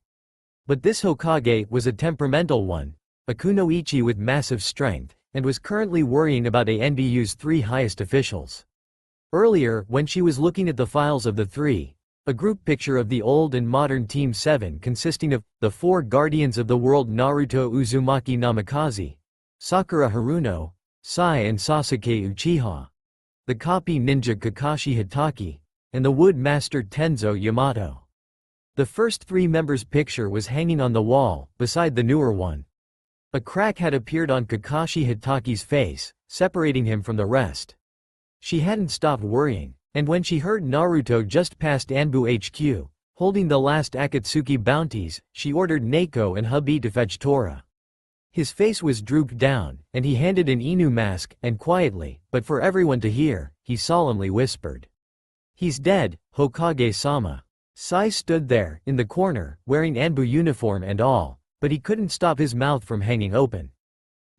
But this Hokage was a temperamental one, a kunoichi with massive strength, and was currently worrying about ANBU's three highest officials. Earlier, when she was looking at the files of the three, a group picture of the old and modern Team 7 consisting of the four guardians of the world Naruto Uzumaki Namikaze, Sakura Haruno, Sai and Sasuke Uchiha. The copy ninja Kakashi Hitaki, and the Wood Master Tenzo Yamato. The first three members' picture was hanging on the wall, beside the newer one. A crack had appeared on Kakashi Hitaki's face, separating him from the rest. She hadn't stopped worrying, and when she heard Naruto just passed Anbu HQ, holding the last Akatsuki bounties, she ordered Neko and hubby to fetch Tora. His face was drooped down, and he handed an Inu mask, and quietly, but for everyone to hear, he solemnly whispered, "He's dead, Hokage-sama." Sai stood there, in the corner, wearing Anbu uniform and all, but he couldn't stop his mouth from hanging open.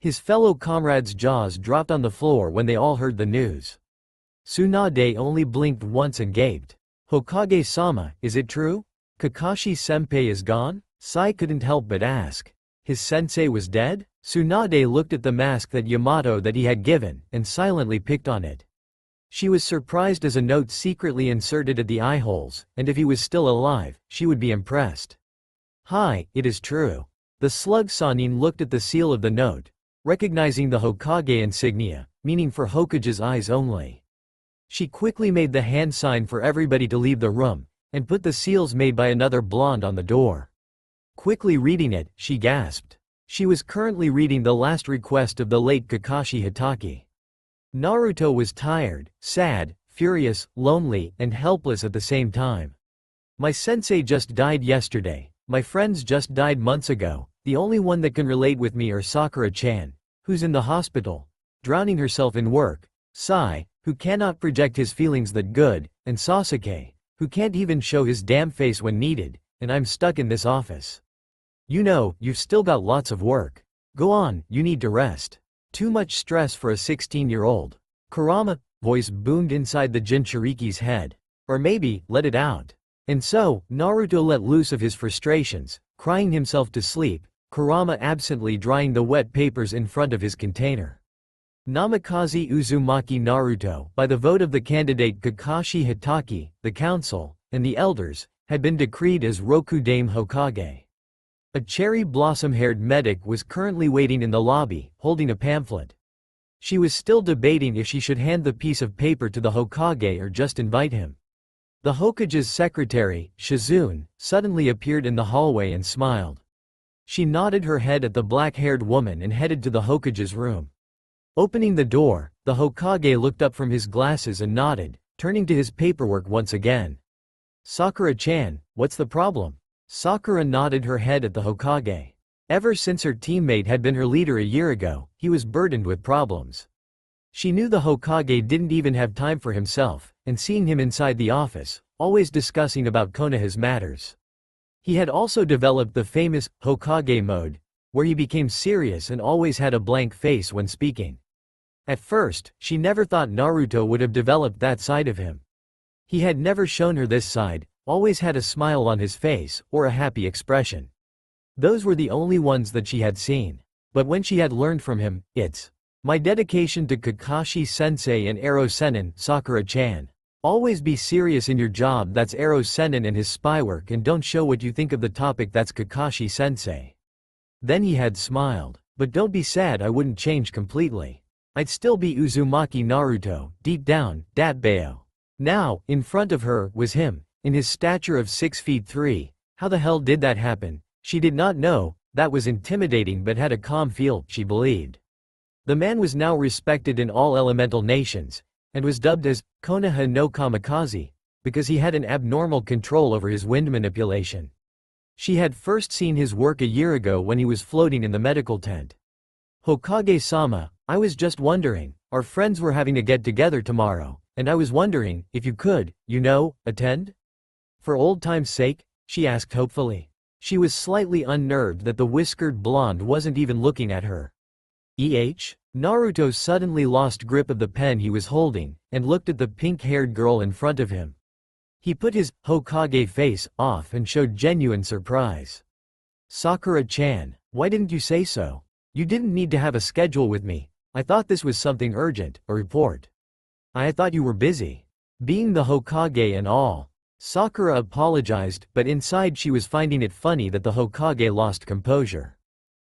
His fellow comrades' jaws dropped on the floor when they all heard the news. Tsunade only blinked once and gaped. "Hokage-sama, is it true? Kakashi-senpai is gone?" Sai couldn't help but ask. His sensei was dead? Tsunade looked at the mask that Yamato that he had given, and silently picked on it. She was surprised as a note secretly inserted at the eye holes, and if he was still alive, she would be impressed. "Hi, it is true." The slug Sanin looked at the seal of the note, recognizing the Hokage insignia, meaning for Hokage's eyes only. She quickly made the hand sign for everybody to leave the room, and put the seals made by another blonde on the door. Quickly reading it, she gasped. She was currently reading the last request of the late Kakashi Hitaki. Naruto was tired, sad, furious, lonely, and helpless at the same time. "My sensei just died yesterday, my friends just died months ago, the only one that can relate with me are Sakura-chan, who's in the hospital, drowning herself in work, Sai, who cannot project his feelings that good, and Sasuke, who can't even show his damn face when needed, and I'm stuck in this office. You know, you've still got lots of work. Go on, you need to rest. Too much stress for a 16-year-old. Kurama, voice boomed inside the Jinchuriki's head. Or maybe, let it out. And so, Naruto let loose of his frustrations, crying himself to sleep, Kurama absently drying the wet papers in front of his container. Namikaze Uzumaki Naruto, by the vote of the candidate Kakashi Hitaki, the council, and the elders, had been decreed as Rokudame Hokage. A cherry blossom-haired medic was currently waiting in the lobby, holding a pamphlet. She was still debating if she should hand the piece of paper to the Hokage or just invite him. The Hokage's secretary, Shizune, suddenly appeared in the hallway and smiled. She nodded her head at the black-haired woman and headed to the Hokage's room. Opening the door, the Hokage looked up from his glasses and nodded, turning to his paperwork once again. "Sakura-chan, what's the problem?" Sakura nodded her head at the Hokage. Ever since her teammate had been her leader a year ago, he was burdened with problems. She knew the Hokage didn't even have time for himself, and seeing him inside the office, always discussing about Konoha's matters. He had also developed the famous Hokage mode, where he became serious and always had a blank face when speaking. At first, she never thought Naruto would have developed that side of him. He had never shown her this side, always had a smile on his face, or a happy expression. Those were the only ones that she had seen. But when she had learned from him, it's my dedication to Kakashi-sensei and Ero Sennin, Sakura-chan. Always be serious in your job, that's Ero Sennin and his spy work, and don't show what you think of the topic, that's Kakashi-sensei. Then he had smiled. But don't be sad, I wouldn't change completely. I'd still be Uzumaki Naruto, deep down, dat bayo. Now, in front of her, was him. In his stature of 6'3", how the hell did that happen? She did not know, that was intimidating but had a calm feel, she believed. The man was now respected in all elemental nations, and was dubbed as Konoha no Kamikaze, because he had an abnormal control over his wind manipulation. She had first seen his work a year ago when he was floating in the medical tent. "Hokage-sama, I was just wondering, our friends were having a get-together tomorrow, and I was wondering, if you could, attend? For old time's sake?" she asked hopefully. She was slightly unnerved that the whiskered blonde wasn't even looking at her. Naruto suddenly lost grip of the pen he was holding, and looked at the pink-haired girl in front of him. He put his Hokage face off and showed genuine surprise. "Sakura-chan, why didn't you say so? You didn't need to have a schedule with me. I thought this was something urgent, a report. I thought you were busy. Being the Hokage and all." Sakura apologized, but inside she was finding it funny that the Hokage lost composure.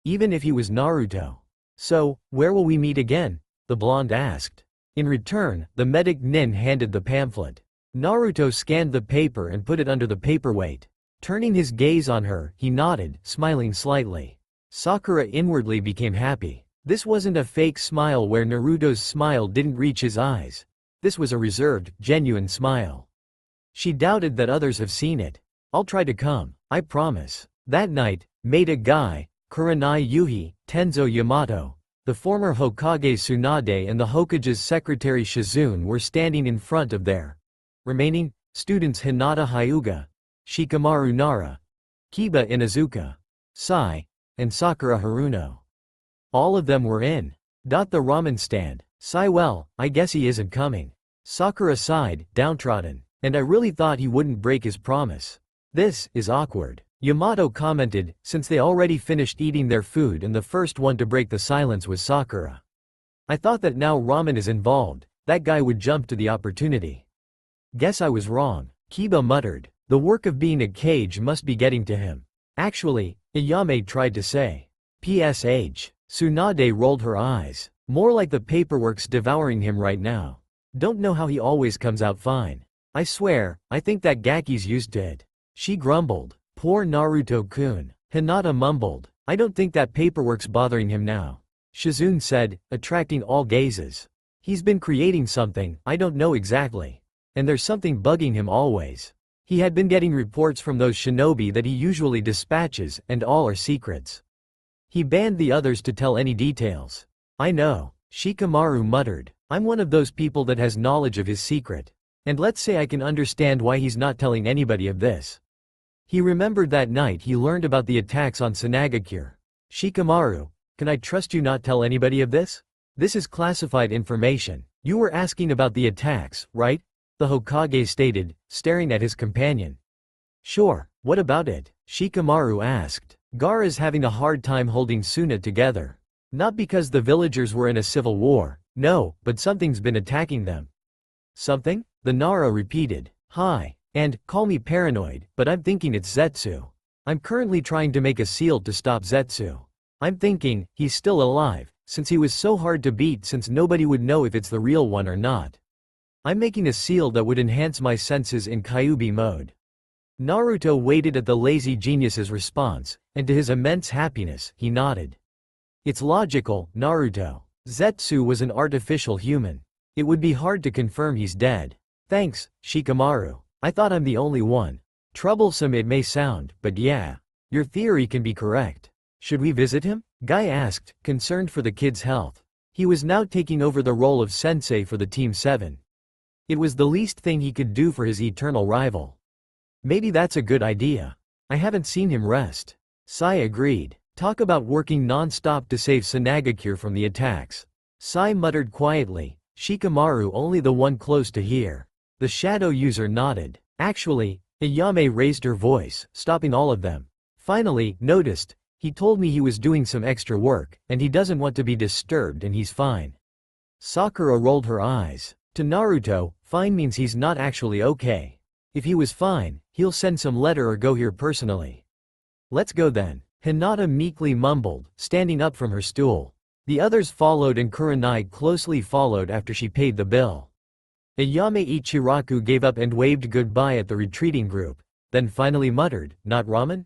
Even if he was Naruto. "So, where will we meet again?" the blonde asked. In return, the medic Nin handed the pamphlet. Naruto scanned the paper and put it under the paperweight. Turning his gaze on her, he nodded, smiling slightly. Sakura inwardly became happy. This wasn't a fake smile where Naruto's smile didn't reach his eyes. This was a reserved, genuine smile. She doubted that others have seen it. I'll try to come, I promise. That night, Maida Guy, Kurenai Yuhi, Tenzo Yamato, the former Hokage Tsunade and the Hokage's secretary Shizune were standing in front of their remaining students Hinata Hyuga, Shikamaru Nara, Kiba Inuzuka, Sai, and Sakura Haruno. All of them were in the ramen stand. Sai, well, I guess he isn't coming. Sakura sighed, downtrodden. And I really thought he wouldn't break his promise. This is awkward. Yamato commented, since they already finished eating their food and the first one to break the silence was Sakura. I thought that now ramen is involved, that guy would jump to the opportunity. Guess I was wrong, Kiba muttered. The work of being a cage must be getting to him. Actually, Iyame tried to say. PSH. Tsunade rolled her eyes. More like the paperwork's devouring him right now. Don't know how he always comes out fine. I swear, I think that Gaki's used to it. She grumbled. Poor Naruto-kun. Hinata mumbled. I don't think that paperwork's bothering him now. Shizune said, attracting all gazes. He's been creating something, I don't know exactly. And there's something bugging him always. He had been getting reports from those shinobi that he usually dispatches, and all are secrets. He banned the others to tell any details. I know. Shikamaru muttered. I'm one of those people that has knowledge of his secret. And let's say I can understand why he's not telling anybody of this. He remembered that night he learned about the attacks on Sanagakure. Shikamaru, can I trust you not tell anybody of this? This is classified information. You were asking about the attacks, right? The Hokage stated, staring at his companion. Sure, what about it? Shikamaru asked. Gaara's having a hard time holding Suna together. Not because the villagers were in a civil war, no, but something's been attacking them. Something? The Nara repeated. Hi. And, call me paranoid, but I'm thinking it's Zetsu. I'm currently trying to make a seal to stop Zetsu. I'm thinking, he's still alive, since he was so hard to beat since nobody would know if it's the real one or not. I'm making a seal that would enhance my senses in Kyuubi mode. Naruto waited at the lazy genius's response, and to his immense happiness, he nodded. It's logical, Naruto. Zetsu was an artificial human. It would be hard to confirm he's dead. Thanks, Shikamaru. I thought I'm the only one. Troublesome it may sound, but yeah. Your theory can be correct. Should we visit him? Guy asked, concerned for the kid's health. He was now taking over the role of sensei for the Team 7. It was the least thing he could do for his eternal rival. Maybe that's a good idea. I haven't seen him rest. Sai agreed. Talk about working non-stop to save Sanagakure from the attacks. Sai muttered quietly, Shikamaru only the one close to hear. The shadow user nodded. Actually, Iyame raised her voice, stopping all of them. Finally, noticed, he told me he was doing some extra work, and he doesn't want to be disturbed and he's fine. Sakura rolled her eyes. To Naruto, fine means he's not actually okay. If he was fine, he'll send some letter or go here personally. Let's go then. Hinata meekly mumbled, standing up from her stool. The others followed and Kurenai closely followed after she paid the bill. Iyame Ichiraku gave up and waved goodbye at the retreating group, then finally muttered, not ramen?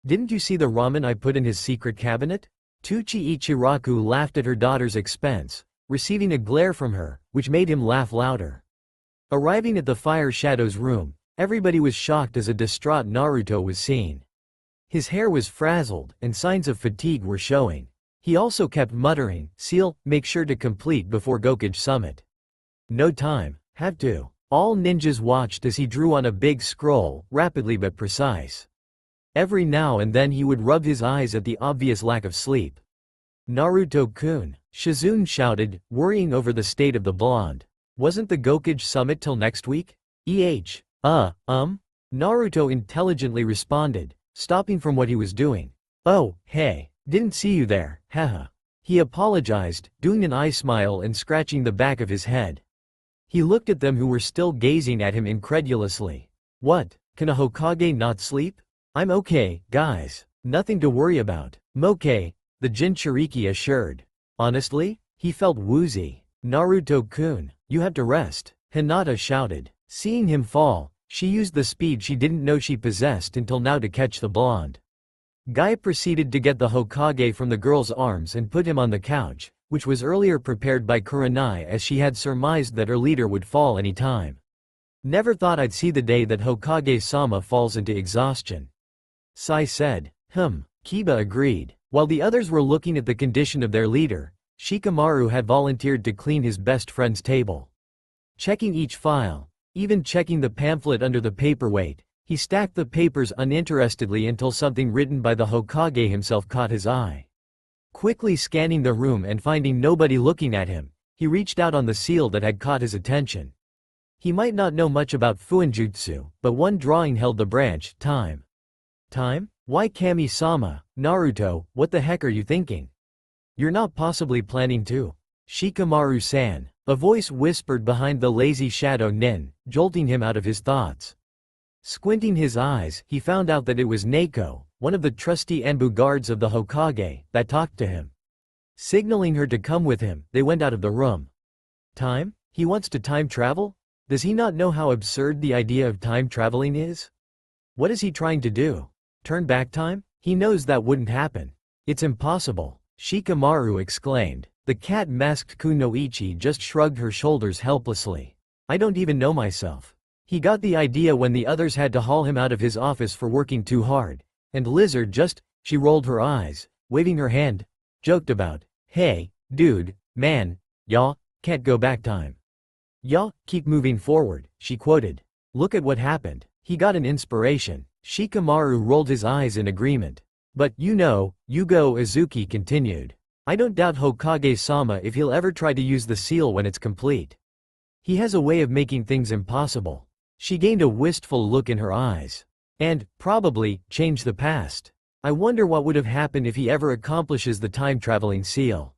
Didn't you see the ramen I put in his secret cabinet? Tuchi Ichiraku laughed at her daughter's expense, receiving a glare from her, which made him laugh louder. Arriving at the Fire Shadow's room, everybody was shocked as a distraught Naruto was seen. His hair was frazzled, and signs of fatigue were showing. He also kept muttering, seal, make sure to complete before Gokage Summit. No time, have to. All ninjas watched as he drew on a big scroll, rapidly but precise. Every now and then he would rub his eyes at the obvious lack of sleep. Naruto-kun, Shizune shouted, worrying over the state of the blonde. Wasn't the Gokage Summit till next week? Naruto intelligently responded, stopping from what he was doing. Oh, hey, didn't see you there, haha. He apologized, doing an eye smile and scratching the back of his head. He looked at them who were still gazing at him incredulously. What, can a Hokage not sleep? I'm okay, guys. Nothing to worry about. Moke, the Jinchuriki assured. Honestly? He felt woozy. Naruto-kun, you have to rest. Hinata shouted. Seeing him fall, she used the speed she didn't know she possessed until now to catch the blonde. Guy proceeded to get the Hokage from the girl's arms and put him on the couch, which was earlier prepared by Kurenai as she had surmised that her leader would fall any time. Never thought I'd see the day that Hokage-sama falls into exhaustion. Sai said. Kiba agreed. While the others were looking at the condition of their leader, Shikamaru had volunteered to clean his best friend's table. Checking each file, even checking the pamphlet under the paperweight, he stacked the papers uninterestedly until something written by the Hokage himself caught his eye. Quickly scanning the room and finding nobody looking at him, he reached out on the seal that had caught his attention. He might not know much about Fuinjutsu, but one drawing held the branch, time. Time? Why Kami-sama, Naruto, what the heck are you thinking? You're not possibly planning to? Shikamaru-san, a voice whispered behind the lazy shadow Nin, jolting him out of his thoughts. Squinting his eyes, he found out that it was Neiko, one of the trusty Anbu guards of the Hokage, that talked to him. Signaling her to come with him, they went out of the room. Time? He wants to time travel? Does he not know how absurd the idea of time traveling is? What is he trying to do? Turn back time? He knows that wouldn't happen. It's impossible, Shikamaru exclaimed. The cat-masked Kunoichi just shrugged her shoulders helplessly. I don't even know myself. He got the idea when the others had to haul him out of his office for working too hard. And Lizard just, she rolled her eyes, waving her hand, joked about, hey, dude, man, y'all, can't go back time. Y'all, keep moving forward, she quoted. Look at what happened. He got an inspiration. Shikamaru rolled his eyes in agreement. But, Yugo Izuki continued. I don't doubt Hokage-sama if he'll ever try to use the seal when it's complete. He has a way of making things impossible. She gained a wistful look in her eyes. And, probably, change the past. I wonder what would have happened if he ever accomplishes the time-traveling seal.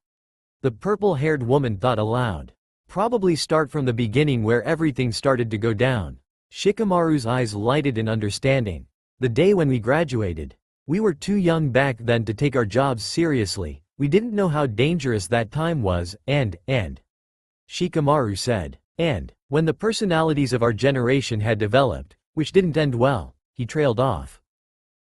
The purple-haired woman thought aloud. Probably start from the beginning where everything started to go down. Shikamaru's eyes lighted in understanding. The day when we graduated. We were too young back then to take our jobs seriously. We didn't know how dangerous that time was, and, Shikamaru said. And, when the personalities of our generation had developed, which didn't end well, he trailed off.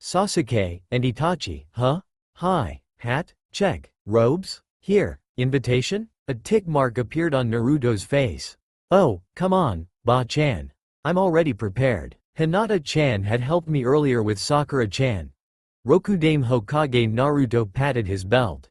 Sasuke, and Itachi, huh? Hi, hat, check, robes, here, invitation? A tick mark appeared on Naruto's face. Oh, come on, Ba-chan. I'm already prepared. Hinata-chan had helped me earlier with Sakura-chan. Rokudame Hokage Naruto patted his belt.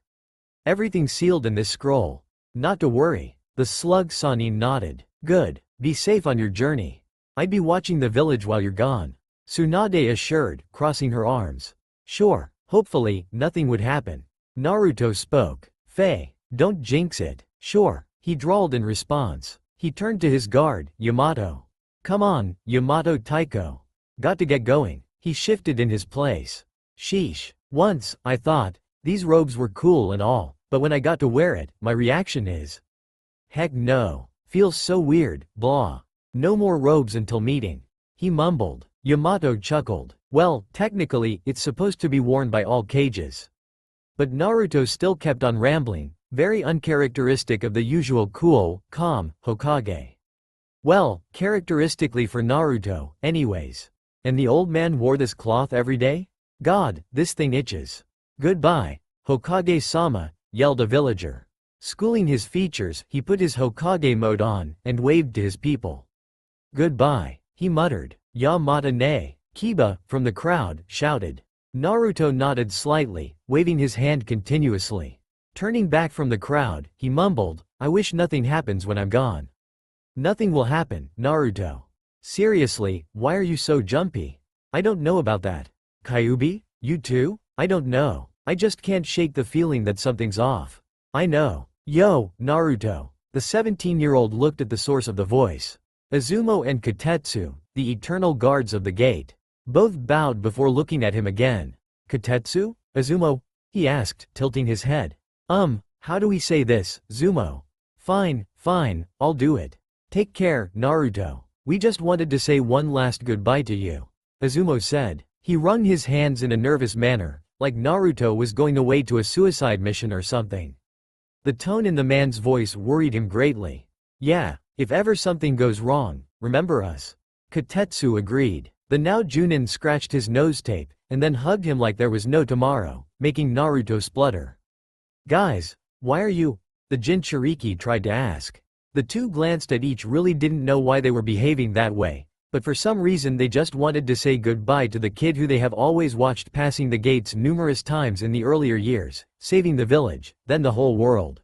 Everything sealed in this scroll. Not to worry. The slug Sanin nodded. Good. Be safe on your journey. I'd be watching the village while you're gone. Tsunade assured, crossing her arms. Sure, hopefully, nothing would happen. Naruto spoke. Faye, don't jinx it. Sure, he drawled in response. He turned to his guard, Yamato. Come on, Yamato Taiko. Got to get going. He shifted in his place. Sheesh. Once, I thought, these robes were cool and all, but when I got to wear it, my reaction is, heck no. Feels so weird, blah. No more robes until meeting. He mumbled. Yamato chuckled. Well, technically, it's supposed to be worn by all cages. But Naruto still kept on rambling, very uncharacteristic of the usual cool, calm, Hokage. Well, characteristically for Naruto, anyways. And the old man wore this cloth every day? God, this thing itches. Goodbye, Hokage-sama, yelled a villager. Schooling his features, he put his Hokage mode on, and waved to his people. Goodbye, he muttered. Yamata ne. Kiba, from the crowd, shouted. Naruto nodded slightly, waving his hand continuously. Turning back from the crowd, he mumbled, I wish nothing happens when I'm gone. Nothing will happen, Naruto. Seriously, why are you so jumpy? I don't know about that. Kyuubi, you too? I don't know. I just can't shake the feeling that something's off. I know. Yo, Naruto. The 17-year-old looked at the source of the voice. Izumo and Kotetsu, the eternal guards of the gate. Both bowed before looking at him again. Kotetsu? Izumo? He asked, tilting his head. How do we say this, Zumo? Fine, I'll do it. Take care, Naruto. We just wanted to say one last goodbye to you. Izumo said. He wrung his hands in a nervous manner, like Naruto was going away to a suicide mission or something. The tone in the man's voice worried him greatly. Yeah, if ever something goes wrong, remember us? Kotetsu agreed. The now Junin scratched his nose tape, and then hugged him like there was no tomorrow, making Naruto splutter. Guys, why are you? The Jinchuriki tried to ask. The two glanced at each, really didn't know why they were behaving that way, but for some reason they just wanted to say goodbye to the kid who they have always watched passing the gates numerous times in the earlier years, saving the village, then the whole world.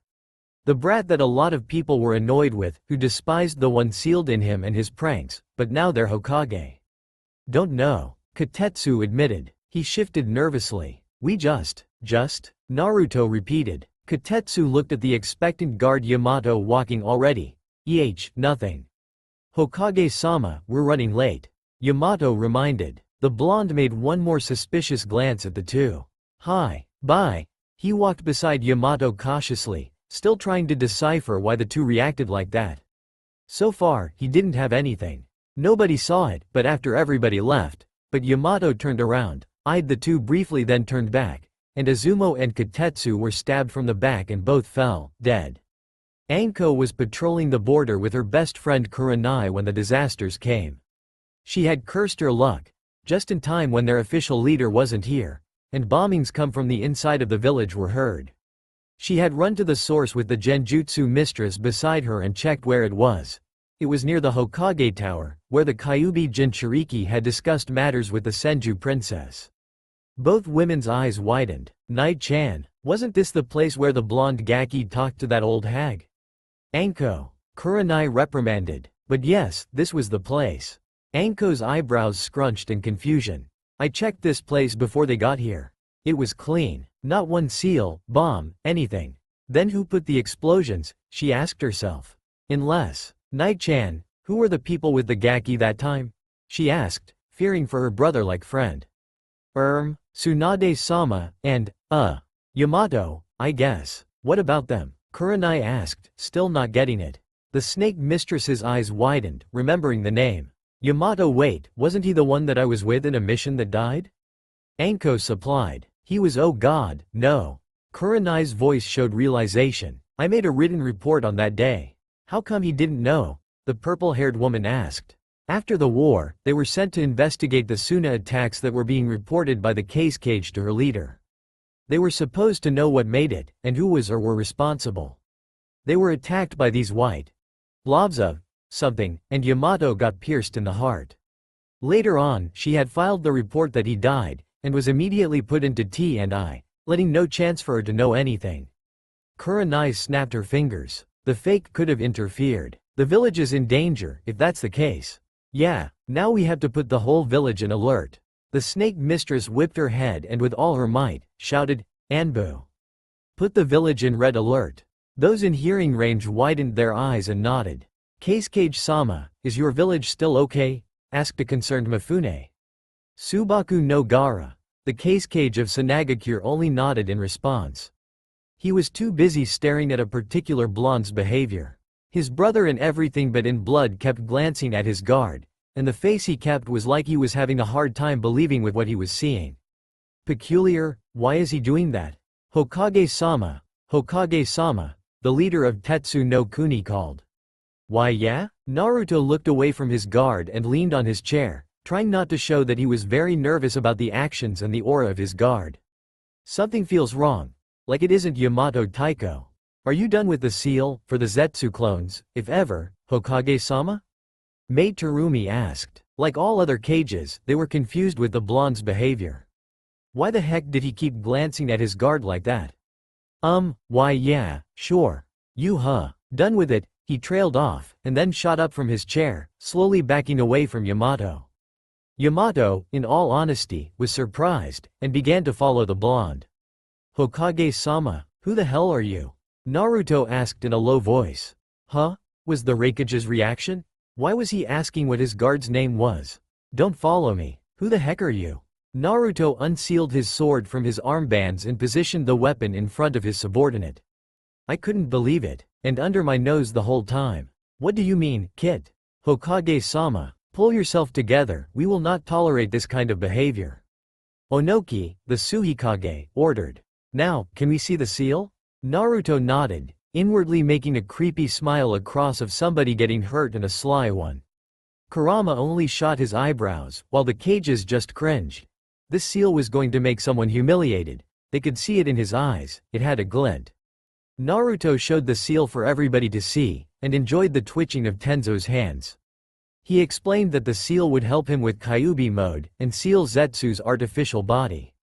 The brat that a lot of people were annoyed with, who despised the one sealed in him and his pranks, but now they're Hokage. Don't know, Kotetsu admitted. He shifted nervously. We just, Naruto repeated. Kotetsu looked at the expectant guard Yamato walking already. Nothing. Hokage-sama, we're running late. Yamato reminded. The blonde made one more suspicious glance at the two. Hi, bye. He walked beside Yamato cautiously, still trying to decipher why the two reacted like that. So far, he didn't have anything. Nobody saw it, but after everybody left, but Yamato turned around, eyed the two briefly, then turned back, and Azumo and Kotetsu were stabbed from the back and both fell, dead. Anko was patrolling the border with her best friend Kurenai when the disasters came. She had cursed her luck, just in time when their official leader wasn't here, and bombings come from the inside of the village were heard. She had run to the source with the Genjutsu mistress beside her and checked where it was. It was near the Hokage Tower, where the Kyuubi Jinchuriki had discussed matters with the Senju princess. Both women's eyes widened. Night-chan, wasn't this the place where the blonde Gaki talked to that old hag? Anko, Kurenai reprimanded. But yes, this was the place. Anko's eyebrows scrunched in confusion. I checked this place before they got here. It was clean, not one seal, bomb, anything. Then who put the explosions, she asked herself. Unless, Night-chan, who were the people with the Gaki that time? She asked, fearing for her brother-like friend. Tsunade-sama, and, Yamato, I guess. What about them? Kurenai asked, still not getting it. The snake mistress's eyes widened, remembering the name. Yamato, wait, wasn't he the one that I was with in a mission that died? Anko supplied. He was, oh god, no. Kurenai's voice showed realization. I made a written report on that day. How come he didn't know? The purple-haired woman asked. After the war, they were sent to investigate the Suna attacks that were being reported by the case cage to her leader. They were supposed to know what made it, and who was or were responsible. They were attacked by these white blobs of something, and Yamato got pierced in the heart. Later on, she had filed the report that he died, and was immediately put into T&I, letting no chance for her to know anything. Kurenai snapped her fingers. The fake could have interfered. The village is in danger, if that's the case. Yeah, now we have to put the whole village in alert. The snake mistress whipped her head and with all her might, shouted, Anbu. Put the village in red alert. Those in hearing range widened their eyes and nodded. Case-cage-sama, is your village still okay? Asked a concerned Mifune. Subaku no Gara, the case-cage of Sanagakure, only nodded in response. He was too busy staring at a particular blonde's behavior. His brother in everything but in blood kept glancing at his guard, and the face he kept was like he was having a hard time believing with what he was seeing. Peculiar, why is he doing that? Hokage-sama, Hokage-sama, the leader of Tetsu no Kuni called. Why yeah? Naruto looked away from his guard and leaned on his chair, trying not to show that he was very nervous about the actions and the aura of his guard. Something feels wrong. Like it isn't Yamato Taiko. Are you done with the seal, for the Zetsu clones, if ever, Hokage-sama? Mate Terumi asked. Like all other cages, they were confused with the blonde's behavior. Why the heck did he keep glancing at his guard like that? Why yeah, sure. Done with it, he trailed off, and then shot up from his chair, slowly backing away from Yamato. Yamato, in all honesty, was surprised, and began to follow the blonde. Hokage-sama, who the hell are you? Naruto asked in a low voice. Huh? Was the Raikage's reaction? Why was he asking what his guard's name was? Don't follow me. Who the heck are you? Naruto unsealed his sword from his armbands and positioned the weapon in front of his subordinate. I couldn't believe it, and under my nose the whole time. What do you mean, kid? Hokage-sama, pull yourself together, we will not tolerate this kind of behavior. Onoki, the Suhikage, ordered. Now, can we see the seal? Naruto nodded, inwardly making a creepy smile across of somebody getting hurt and a sly one. Kurama only shot his eyebrows, while the cages just cringed. This seal was going to make someone humiliated. They could see it in his eyes, it had a glint. Naruto showed the seal for everybody to see, and enjoyed the twitching of Tenzo's hands. He explained that the seal would help him with Kyuubi mode, and seal Zetsu's artificial body.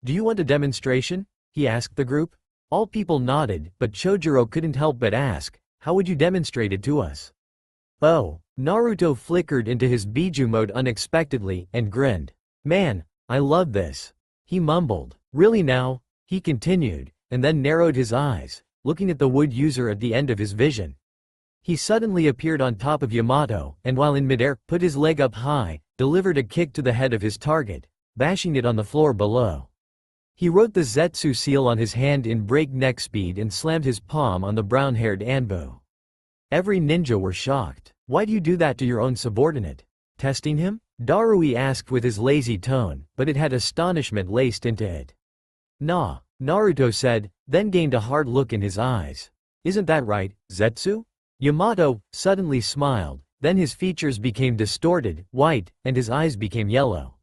"Do you want a demonstration?" he asked the group. All people nodded, but Chojuro couldn't help but ask, "How would you demonstrate it to us?" "Oh." Naruto flickered into his Biju mode unexpectedly, and grinned. "Man, I love this." He mumbled. "Really now?" He continued, and then narrowed his eyes, looking at the wood user at the end of his vision. He suddenly appeared on top of Yamato, and while in midair, put his leg up high, delivered a kick to the head of his target, bashing it on the floor below. He wrote the Zetsu seal on his hand in breakneck speed and slammed his palm on the brown-haired Anbo. Every ninja were shocked. "Why do you do that to your own subordinate? Testing him?" Darui asked with his lazy tone, but it had astonishment laced into it. "Nah," Naruto said, then gained a hard look in his eyes. "Isn't that right, Zetsu?" Yamato suddenly smiled, then his features became distorted, white, and his eyes became yellow.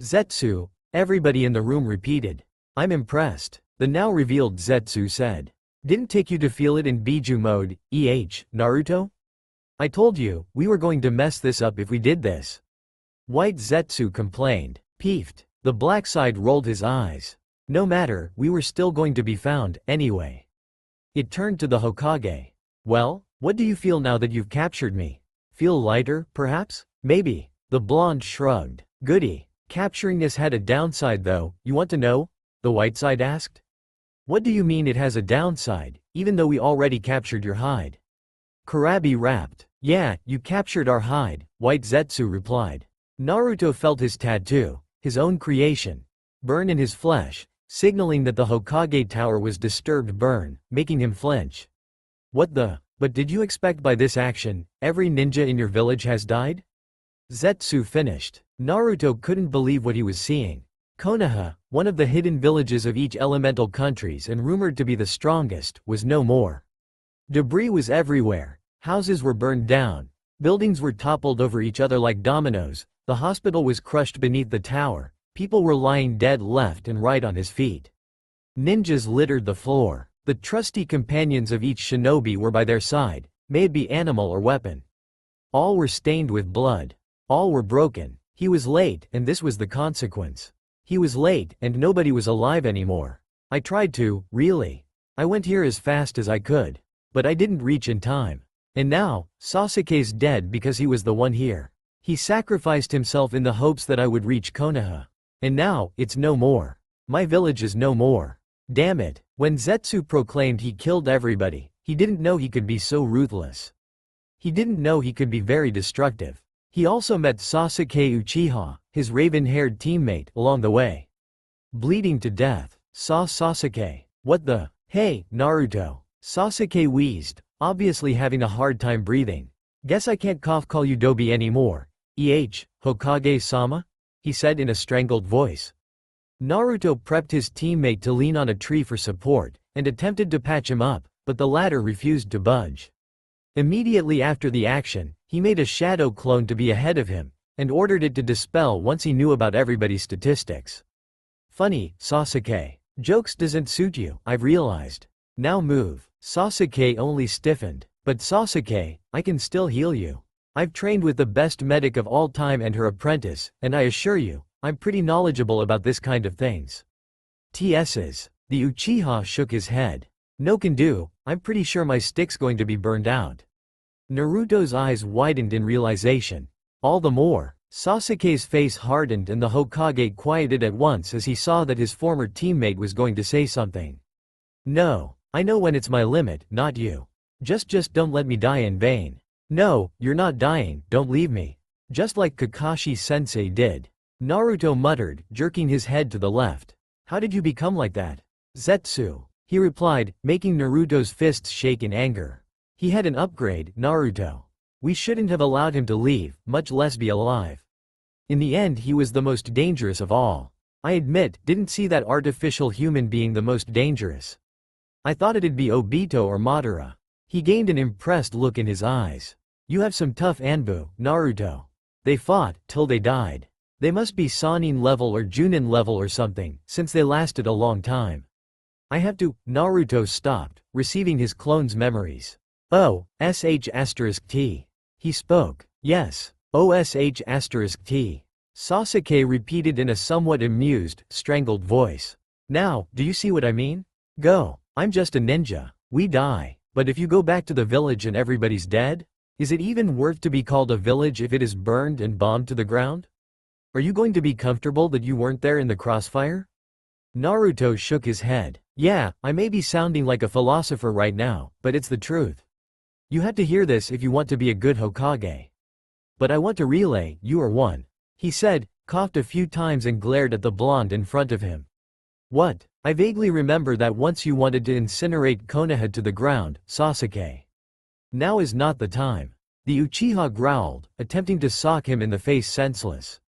"Zetsu," everybody in the room repeated. "I'm impressed," the now revealed Zetsu said. "Didn't take you to feel it in Biju mode, Naruto? I told you, we were going to mess this up if we did this." White Zetsu complained. Peeved. The black side rolled his eyes. "No matter, we were still going to be found, anyway." It turned to the Hokage. "Well, what do you feel now that you've captured me? Feel lighter, perhaps? Maybe." The blonde shrugged. "Goody. Capturing us had a downside though, you want to know?" the white side asked. "What do you mean it has a downside, even though we already captured your hide?" Kurabi rapped. "Yeah, you captured our hide," White Zetsu replied. Naruto felt his tattoo, his own creation, burn in his flesh, signaling that the Hokage tower was disturbed burn, making him flinch. "What the? But did you expect by this action, every ninja in your village has died?" Zetsu finished. Naruto couldn't believe what he was seeing. Konoha, one of the hidden villages of each elemental countries and rumored to be the strongest, was no more. Debris was everywhere. Houses were burned down. Buildings were toppled over each other like dominoes. The hospital was crushed beneath the tower. People were lying dead left and right on his feet. Ninjas littered the floor. The trusty companions of each shinobi were by their side, may it be animal or weapon. All were stained with blood. All were broken. He was late, and this was the consequence. He was late, and nobody was alive anymore. I tried to, really. I went here as fast as I could. But I didn't reach in time. And now, Sasuke's dead because he was the one here. He sacrificed himself in the hopes that I would reach Konoha. And now, it's no more. My village is no more. Damn it. When Zetsu proclaimed he killed everybody, he didn't know he could be so ruthless. He didn't know he could be very destructive. He also met Sasuke Uchiha, his raven-haired teammate, along the way. Bleeding to death. Saw Sasuke. "What the? Hey, Naruto." Sasuke wheezed, obviously having a hard time breathing. "Guess I can't call you Dobi anymore. Hokage-sama?" he said in a strangled voice. Naruto prepped his teammate to lean on a tree for support, and attempted to patch him up, but the latter refused to budge. Immediately after the action, he made a shadow clone to be ahead of him, and ordered it to dispel once he knew about everybody's statistics. "Funny, Sasuke. Jokes doesn't suit you, I've realized. Now move." Sasuke only stiffened. "But Sasuke, I can still heal you. I've trained with the best medic of all time and her apprentice, and I assure you, I'm pretty knowledgeable about this kind of things." "TS's." The Uchiha shook his head. "No can do, I'm pretty sure my stick's going to be burned out." Naruto's eyes widened in realization. All the more, Sasuke's face hardened and the Hokage quieted at once as he saw that his former teammate was going to say something. "No, I know when it's my limit, not you. Just don't let me die in vain." "No, you're not dying, don't leave me. Just like Kakashi-sensei did." Naruto muttered, jerking his head to the left. "How did you become like that?" "Zetsu," he replied, making Naruto's fists shake in anger. "He had an upgrade, Naruto. We shouldn't have allowed him to leave, much less be alive. In the end he was the most dangerous of all. I admit, didn't see that artificial human being the most dangerous. I thought it'd be Obito or Madara." He gained an impressed look in his eyes. You have some tough Anbu, Naruto. They fought, till they died. They must be Sannin level or Junin level or something, since they lasted a long time. I have to. Naruto stopped, receiving his clone's memories. Oh, sh*t. He spoke. Yes. OSH*t. Sasuke repeated in a somewhat amused, strangled voice. Now, do you see what I mean? Go. I'm just a ninja. We die. But if you go back to the village and everybody's dead? Is it even worth to be called a village if it is burned and bombed to the ground? Are you going to be comfortable that you weren't there in the crossfire? Naruto shook his head. Yeah, I may be sounding like a philosopher right now, but it's the truth. You had to hear this if you want to be a good Hokage. But I want to relay, you are one. He said, coughed a few times and glared at the blonde in front of him. What? I vaguely remember that once you wanted to incinerate Konoha to the ground, Sasuke. Now is not the time. The Uchiha growled, attempting to sock him in the face senseless.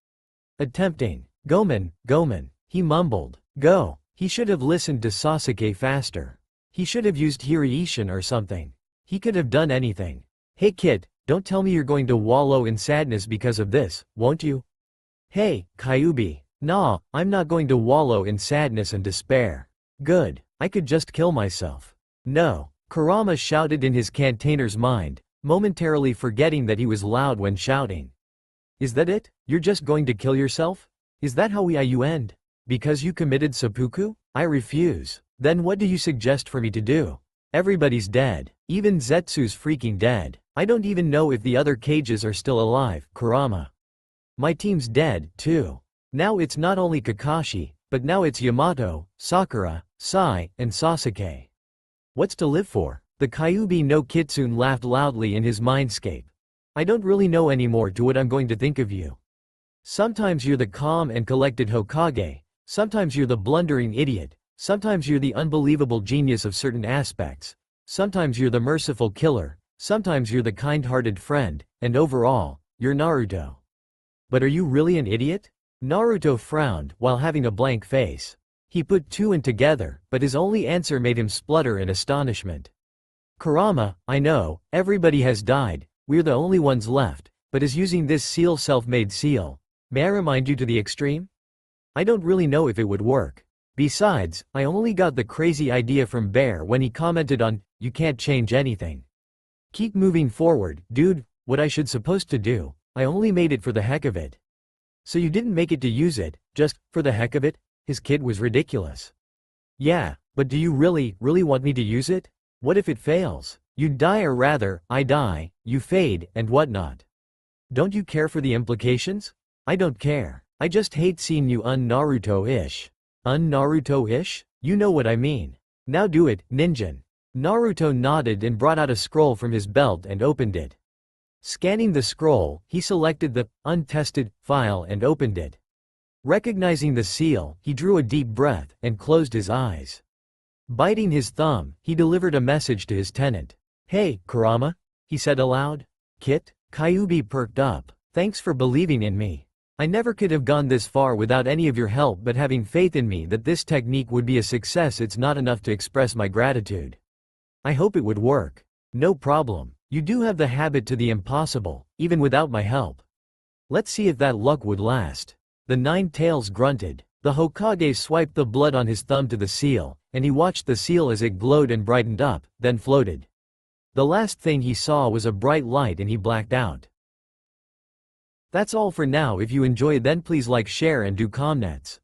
Attempting. Gomen, he mumbled. Go. He should have listened to Sasuke faster. He should have used Hiraishin or something. He could have done anything. Hey kid, don't tell me you're going to wallow in sadness because of this, won't you? Hey, Kyuubi. Nah, I'm not going to wallow in sadness and despair. Good. I could just kill myself. No. Kurama shouted in his cantainer's mind, momentarily forgetting that he was loud when shouting. Is that it? You're just going to kill yourself? Is that how you end? Because you committed seppuku? I refuse. Then what do you suggest for me to do? Everybody's dead. Even Zetsu's freaking dead. I don't even know if the other cages are still alive, Kurama. My team's dead, too. Now it's not only Kakashi, but now it's Yamato, Sakura, Sai, and Sasuke. What's to live for? The Kyuubi no Kitsune laughed loudly in his mindscape. I don't really know anymore to what I'm going to think of you. Sometimes you're the calm and collected Hokage, sometimes you're the blundering idiot, sometimes you're the unbelievable genius of certain aspects, sometimes you're the merciful killer, sometimes you're the kind-hearted friend, and overall, you're Naruto. But are you really an idiot? Naruto frowned while having a blank face. He put two and together, but his only answer made him splutter in astonishment. Kurama, I know, everybody has died, we're the only ones left, but is using this seal self-made seal. May I remind you to the extreme? I don't really know if it would work. Besides, I only got the crazy idea from Bear when he commented on, you can't change anything. Keep moving forward, dude, what I should supposed to do, I only made it for the heck of it. So you didn't make it to use it, just, for the heck of it? His kid was ridiculous. Yeah, but do you really want me to use it? What if it fails? You die or rather, I die, you fade, and whatnot. Don't you care for the implications? I don't care. I just hate seeing you un-Naruto-ish. Un-Naruto-ish? You know what I mean. Now do it, Ninjin. Naruto nodded and brought out a scroll from his belt and opened it. Scanning the scroll, he selected the untested file and opened it. Recognizing the seal, he drew a deep breath and closed his eyes. Biting his thumb, he delivered a message to his tenant. Hey, Kurama? He said aloud. Kit? Kyuubi perked up. Thanks for believing in me. I never could have gone this far without any of your help, but having faith in me that this technique would be a success, it's not enough to express my gratitude. I hope it would work. No problem. You do have the habit to the impossible, even without my help. Let's see if that luck would last. The Nine Tails grunted. The Hokage swiped the blood on his thumb to the seal, and he watched the seal as it glowed and brightened up, then floated. The last thing he saw was a bright light and he blacked out. That's all for now. If you enjoyed, then please like, share and do comments.